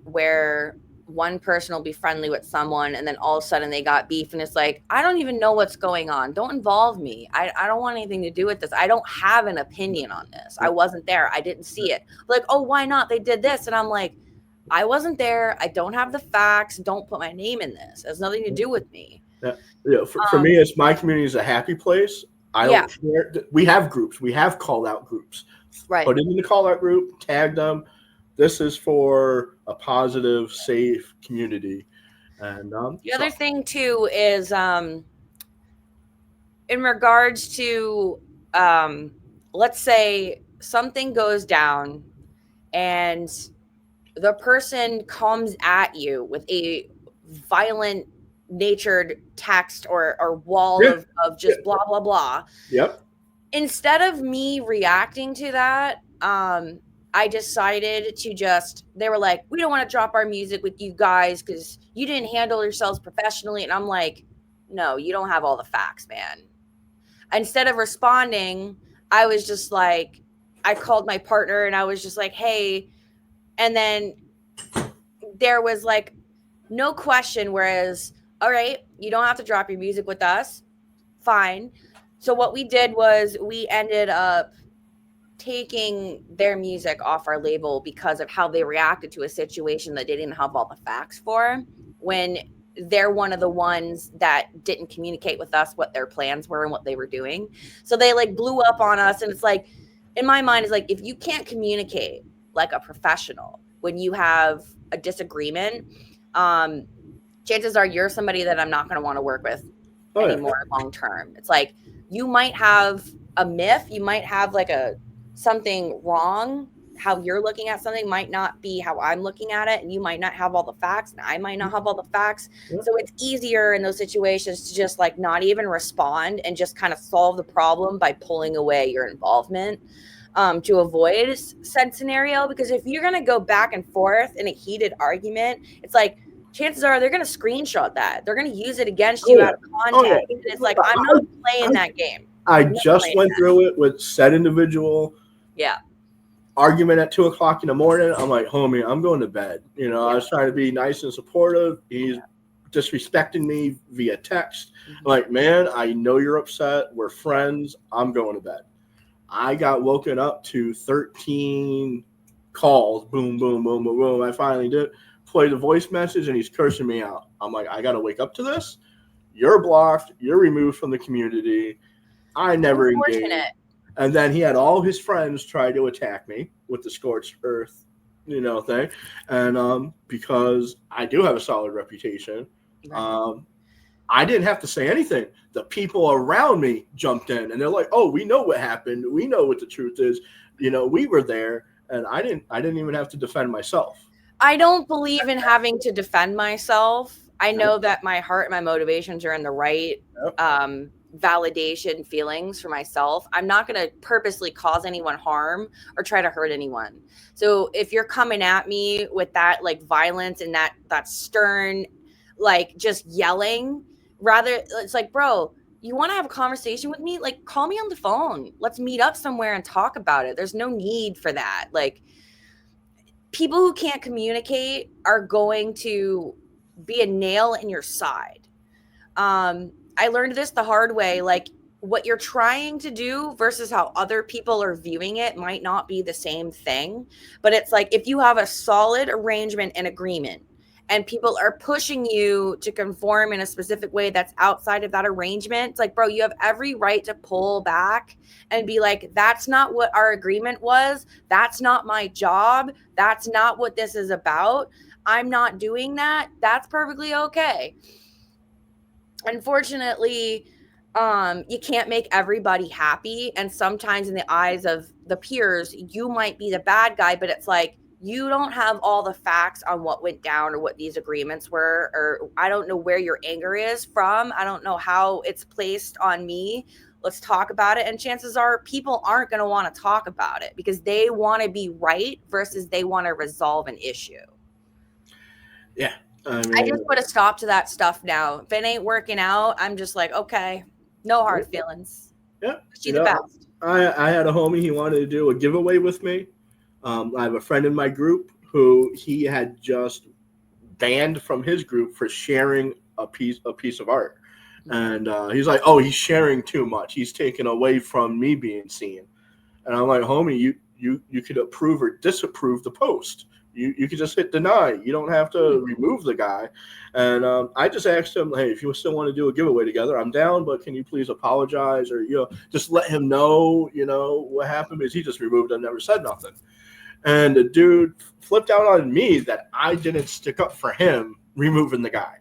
where one person will be friendly with someone and then all of a sudden they got beef, and it's like, I don't even know what's going on, don't involve me. I don't want anything to do with this. I don't have an opinion on this. I wasn't there, I didn't see it. Like, oh, why not, they did this, and I'm like, I wasn't there, I don't have the facts, don't put my name in this, it has nothing to do with me. Yeah, yeah. For um me, it's my community is a happy place. I yeah. don't share. We have groups. We have call out groups. Right. Put it in the call out group. Tag them. This is for a positive, safe community. And The other thing too is, in regards to, um, let's say something goes down and the person comes at you with a violent natured text or wall yeah, of yeah, just blah blah blah. yep. Instead of me reacting to that, I decided to just, they were like, we don't want to drop our music with you guys because you didn't handle yourselves professionally. And I'm like, no, you don't have all the facts, man. Instead of responding, I was just like, I called my partner and I was just like, hey. And then there was like no question. Whereas, all right, you don't have to drop your music with us. Fine. So what we did was we ended up taking their music off our label because of how they reacted to a situation that they didn't have all the facts for, when they're one of the ones that didn't communicate with us what their plans were and what they were doing. So they like blew up on us. And it's like, in my mind, it's like, if you can't communicate like a professional when you have a disagreement, um, chances are you're somebody that I'm not going to want to work with Oh yeah, anymore long term. It's like, you might have a myth, you might have like a something wrong. How you're looking at something might not be how I'm looking at it, and you might not have all the facts, and I might not have all the facts. yeah. So it's easier in those situations to just like not even respond and just kind of solve the problem by pulling away your involvement, to avoid said scenario. Because if you're going to go back and forth in a heated argument, it's like, chances are they're going to screenshot that. They're going to use it against Oh you yeah. out of Oh yeah. context. And it's like, I'm not playing I, that game. I I'm not just playing went that. through it with said individual. Yeah. Argument at 2 o'clock in the morning. I'm like, homie, I'm going to bed. I Yeah. was trying to be nice and supportive. He's Yeah. disrespecting me via text. I'm Mhm. like, man, I know you're upset. We're friends. I'm going to bed. I got woken up to 13 calls. Boom, boom, boom, boom, boom. I finally did play the voice message, and he's cursing me out. I'm like, I got to wake up to this. You're blocked. You're removed from the community. I never engaged. Unfortunate. And then he had all his friends try to attack me with the scorched earth, thing. And because I do have a solid reputation, Right. um, I didn't have to say anything. The people around me jumped in, and they're like, "Oh, we know what happened. We know what the truth is. We were there." And I didn't. I didn't even have to defend myself. I don't believe in having to defend myself. I know that my heart and my motivations are in the right. Yep. Um, validation feelings for myself. I'm not going to purposely cause anyone harm or try to hurt anyone. So if you're coming at me with that like violence and that stern, like just yelling, rather, it's like, bro, you want to have a conversation with me? Like, call me on the phone. Let's meet up somewhere and talk about it. There's no need for that. Like, people who can't communicate are going to be a nail in your side. I learned this the hard way. Like, what you're trying to do versus how other people are viewing it might not be the same thing. But it's like, if you have a solid arrangement and agreement and people are pushing you to conform in a specific way that's outside of that arrangement, it's like, bro, you have every right to pull back and be like, that's not what our agreement was. That's not my job. That's not what this is about. I'm not doing that. That's perfectly okay. Unfortunately, you can't make everybody happy, and sometimes in the eyes of the peers you might be the bad guy, but it's like, you don't have all the facts on what went down or what these agreements were, or I don't know where your anger is from. I don't know how it's placed on me. Let's talk about it. And chances are people aren't going to want to talk about it because they want to be right versus they want to resolve an issue. Yeah. I just put a stop to that stuff now. If it ain't working out, I'm just like, okay, no hard feelings. Yeah. She's the best. I had a homie, he wanted to do a giveaway with me. I have a friend in my group who he had just banned from his group for sharing a piece of art. And he's like, oh, he's sharing too much. He's taken away from me being seen. And I'm like, homie, you could approve or disapprove the post. You could just hit deny. You don't have to remove the guy. And I just asked him, hey, if you still want to do a giveaway together, I'm down, but can you please apologize or, just let him know, what happened, because he just removed it and never said nothing. And the dude flipped out on me that I didn't stick up for him removing the guy.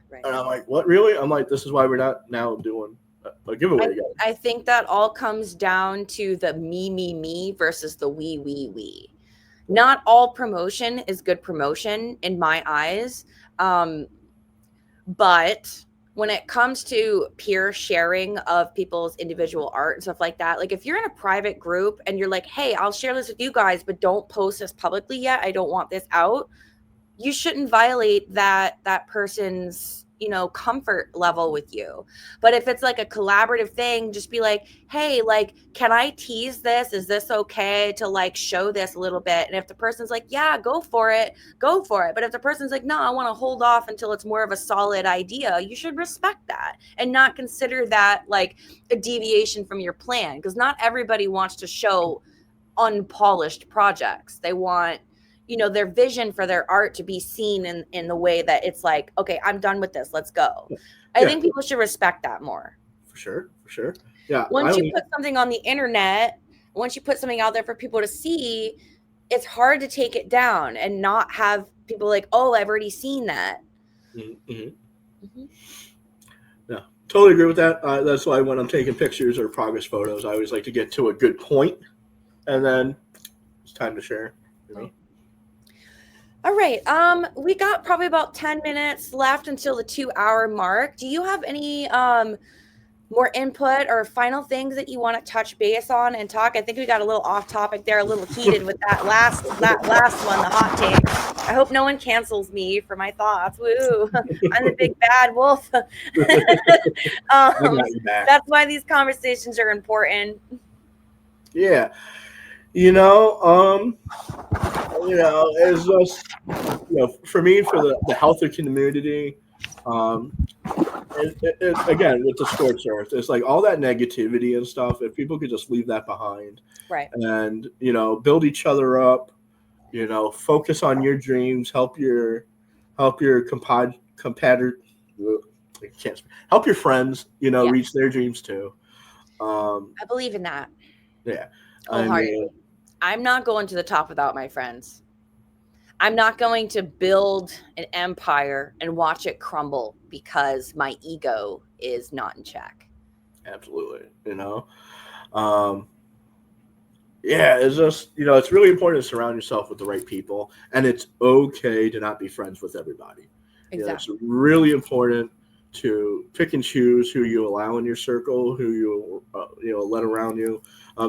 Right. And I'm like, what, really? I'm like, this is why we're not now doing a giveaway together. I think that all comes down to the me versus the we. Not all promotion is good promotion in my eyes. But when it comes to peer sharing of people's individual art and stuff like that, like if you're in a private group and you're like, hey, I'll share this with you guys, but don't post this publicly yet, I don't want this out, you shouldn't violate that person's comfort level with you. But if it's like a collaborative thing, just be like, hey, like, can I tease this? Is this okay to like show this a little bit? And if the person's like, yeah, go for it. But if the person's like, no, I want to hold off until it's more of a solid idea, you should respect that and not consider that like a deviation from your plan, because not everybody wants to show unpolished projects. They want their vision for their art to be seen in the way that it's like, okay, I'm done with this. Let's go. I think people should respect that more. For sure. Yeah. Once you put something on the internet, once you put something out there for people to see, it's hard to take it down and not have people like, oh, I've already seen that. Yeah, totally agree with that. That's why when I'm taking pictures or progress photos, I always like to get to a good point, and then it's time to share. All right. We got probably about 10 minutes left until the 2-hour mark. Do you have any more input or final things that you want to touch base on and talk? I think we got a little off topic there, a little heated with that last one, the hot take. I hope no one cancels me for my thoughts. Woo! I'm the big bad wolf. That's why these conversations are important. Yeah. It's just, for me, for the healthy community, again, with the sports earth, it's like all that negativity and stuff, if people could just leave that behind. Right. And, build each other up, focus on your dreams, help your competitor, help your friends, reach their dreams too. I believe in that. Yeah. I'm not going to the top without my friends. I'm not going to build an empire and watch it crumble because my ego is not in check. Absolutely. It's just, it's really important to surround yourself with the right people, and it's okay to not be friends with everybody. Exactly. It's really important to pick and choose who you allow in your circle, who you let around you.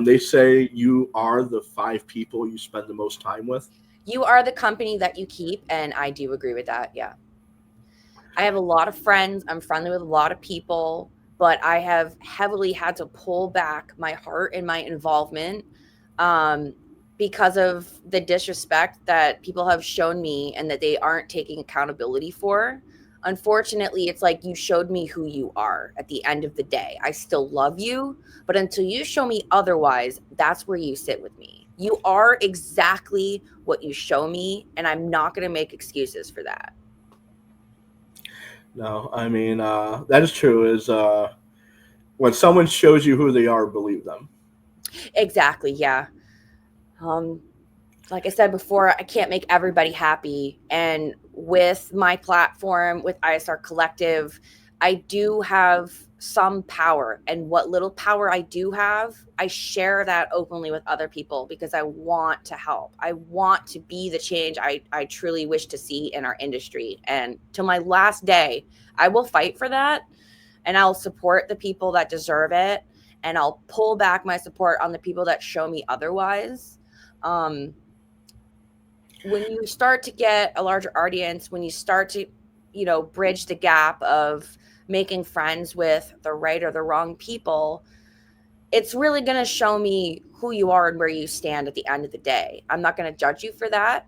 They say you are the 5 people you spend the most time with. You are the company that you keep, and I do agree with that. Yeah. I have a lot of friends. I'm friendly with a lot of people, but I have heavily had to pull back my heart and my involvement um, because of the disrespect that people have shown me and that they aren't taking accountability for. Unfortunately, it's like you showed me who you are at the end of the day. I still love you, but until you show me otherwise, that's where you sit with me. You are exactly what you show me, and I'm not going to make excuses for that. No, I mean that is true. Is when someone shows you who they are, believe them. Exactly. Yeah. Um, like I said before, I can't make everybody happy. And with my platform, with ISR Collective, I do have some power. And what little power I do have, I share that openly with other people because I want to help. I want to be the change I truly wish to see in our industry. And to my last day, I will fight for that and I'll support the people that deserve it. And I'll pull back my support on the people that show me otherwise. Um, when you start to get a larger audience, when you start to, bridge the gap of making friends with the right or the wrong people, it's really going to show me who you are and where you stand at the end of the day. I'm not going to judge you for that,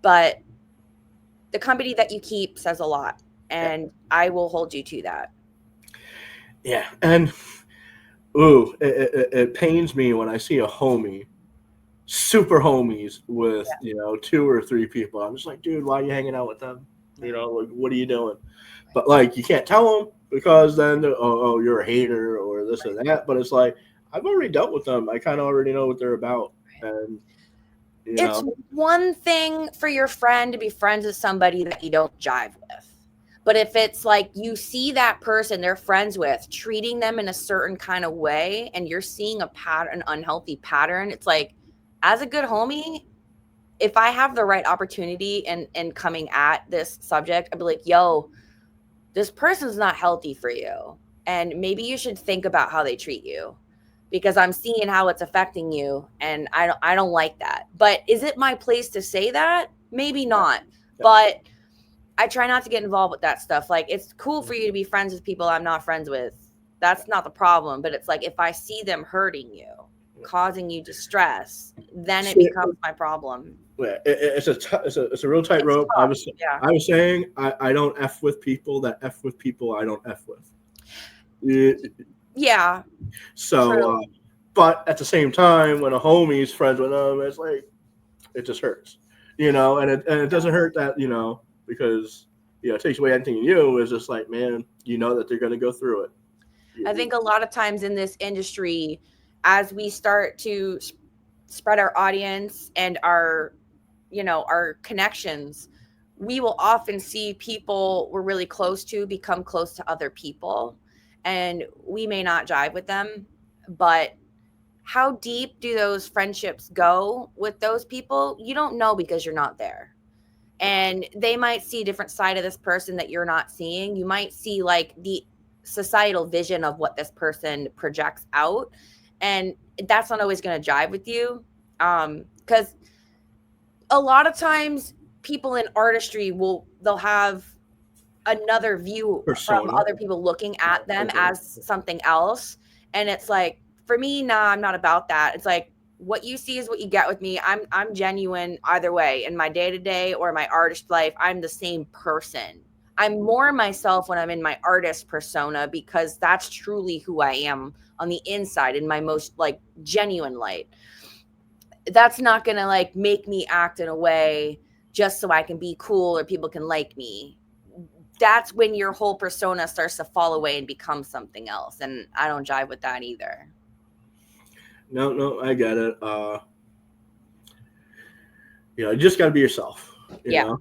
but the company that you keep says a lot, Yeah, and I will hold you to that. yeah, and ooh, it pains me when I see a homie, super homies with 2 or 3 people. I'm just like, dude, why are you hanging out with them? Like, what are you doing? But like, you can't tell them because then oh, you're a hater or this or that. But it's like I've already dealt with them. I kind of already know what they're about, and you It's know, one thing for your friend to be friends with somebody that you don't jive with. But if it's like you see that person they're friends with treating them in a certain kind of way and you're seeing a pattern, an unhealthy pattern, it's like, as a good homie, if I have the right opportunity and coming at this subject, I'd be like, yo, this person's not healthy for you. And maybe you should think about how they treat you because I'm seeing how it's affecting you and I don't like that. But is it my place to say that? Maybe not. yeah, But I try not to get involved with that stuff. Like, it's cool for you to be friends with people I'm not friends with. That's not the problem. But it's like, if I see them hurting you, causing you distress, then it yeah. becomes my problem. Yeah, it's a real It's tightrope. I tough. was Yeah. I was saying I don't f with people that f with people I don't f with. Yeah, Yeah. so, True. but at the same time, when a homie's friends with them, it's like it just hurts, and it doesn't hurt that because it takes away anything in you. It's just like, man, that they're gonna go through it. I think a lot of times in this industry, as we start to spread our audience and our connections, we will often see people we're really close to become close to other people, and we may not jive with them, but how deep do those friendships go with those people? You don't know because you're not there. And they might see a different side of this person that you're not seeing. You might see like the societal vision of what this person projects out, and that's not always going to jive with you. Because a lot of times people in artistry they'll have another view from Persona. other people looking at them Okay. as something else, and it's like, for me, nah, I'm not about that. It's like, what you see is what you get with me. I'm genuine either way. In my day-to-day or my artist life, I'm the same person. I'm more myself when I'm in my artist persona because that's truly who I am on the inside in my most like genuine light. That's not gonna like make me act in a way just so I can be cool or people can like me. That's when your whole persona starts to fall away and become something else. And I don't jive with that either. No, no, I get it. You just got to be yourself. Yeah.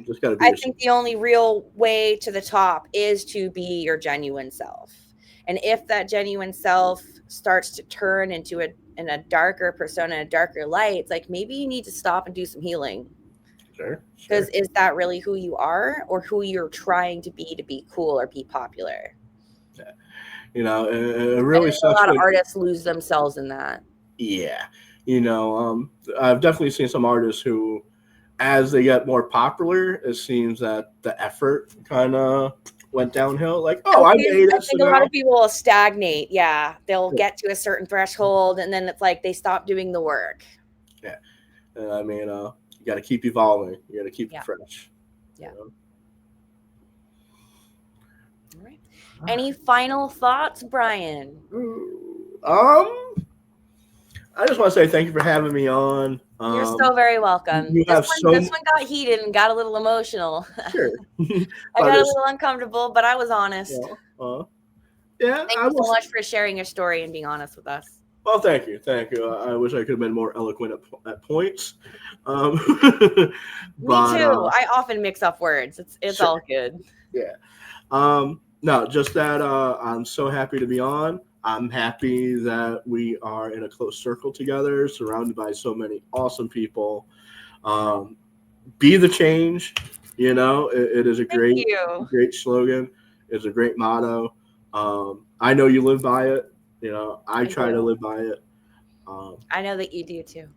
Just got to be I yourself. think the only real way to the top is to be your genuine self. And if that genuine self starts to turn into a darker persona, a darker light, it's like maybe you need to stop and do some healing. Sure. Because is that really who you are, or who you're trying to be cool or be popular? Yeah. It I really think a sucks lot of when, artists lose themselves in that. yeah, I've definitely seen some artists who, as they get more popular, it seems that the effort kind of went downhill. Like, oh, I made I it, so think a lot now, of people will stagnate. Yeah, they'll yeah, get to a certain threshold, and then it's like they stop doing the work. yeah. You got to keep evolving. You got to keep it Yeah, fresh. yeah. You All right. Any final thoughts, Brian? I just want to say thank you for having me on. You're so very welcome. You This have one, this so one got heated and got a little emotional. sure, I but got a it's little uncomfortable, but I was honest. yeah. Thank I you so was much for sharing your story and being honest with us. well. Thank you. I wish I could have been more eloquent at points, um, Me but too. I often mix up words. It's sure, all good. yeah. No, just that I'm so happy to be on. I'm happy that we are in a close circle together, surrounded by so many awesome people. Um, be the change. It is a Thank great, you. great slogan. It's a great motto. I know you live by it. I I try to do. live by it. Um, I know that you do too.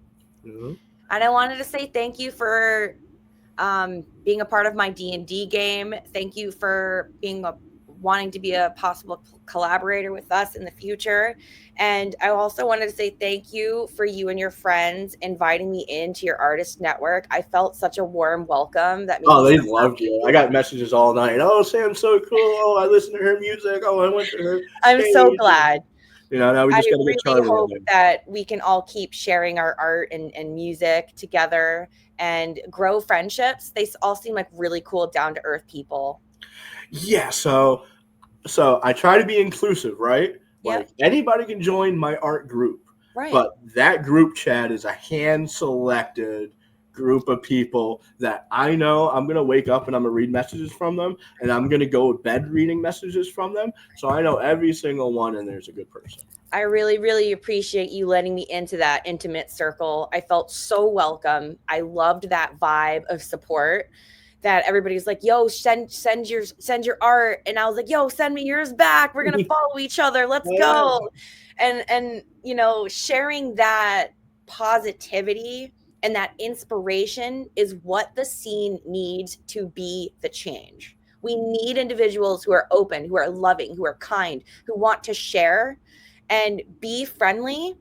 you know, And I wanted to say thank you for being a part of my D&D game. Thank you for wanting to be a possible collaborator with us in the future. And I also wanted to say thank you for you and your friends inviting me into your artist network. I felt such a warm welcome that made oh, me so they loved you. I happy. got messages all night. Oh, Sam's so cool. Oh, I listened to her music. Oh, I went to her I'm so page. glad. Now we I just got to get really Charlie in hope there. that we can all keep sharing our art and music together and grow friendships. They all seem like really cool, down to earth people. Yeah. So I try to be inclusive, right? Yep. Like anybody can join my art group, Right. but that group chat is a hand selected group of people that I know I'm gonna wake up and I'm gonna read messages from them, and I'm gonna go to bed reading messages from them. So I know every single one, and there's a good person. I really, really appreciate you letting me into that intimate circle. I felt so welcome. I loved that vibe of support that everybody's like, yo, send your art. And I was like, yo, send me yours back. We're gonna follow each other. Let's Oh yeah, go. And sharing that positivity and that inspiration is what the scene needs to be the change. We need individuals who are open, who are loving, who are kind, who want to share and be friendly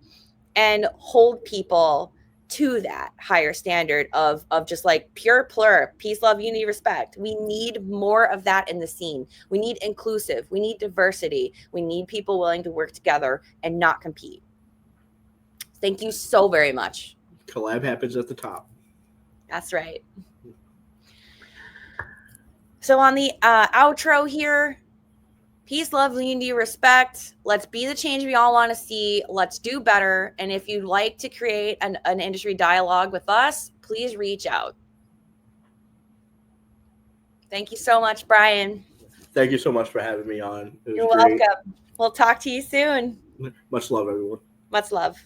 and hold people to that higher standard of just like pure plur, peace, love, unity, respect. We need more of that in the scene. We need inclusive, we need diversity, we need people willing to work together and not compete. Thank you so very much. collab happens at the top. That's right. So on the outro here, peace, love, unity, respect. Let's be the change we all want to see. Let's do better. And if you'd like to create an industry dialogue with us, please reach out. Thank you so much, Brian. Thank you so much for having me on. It was You're great. welcome. We'll talk to you soon. Much love, everyone. Much love.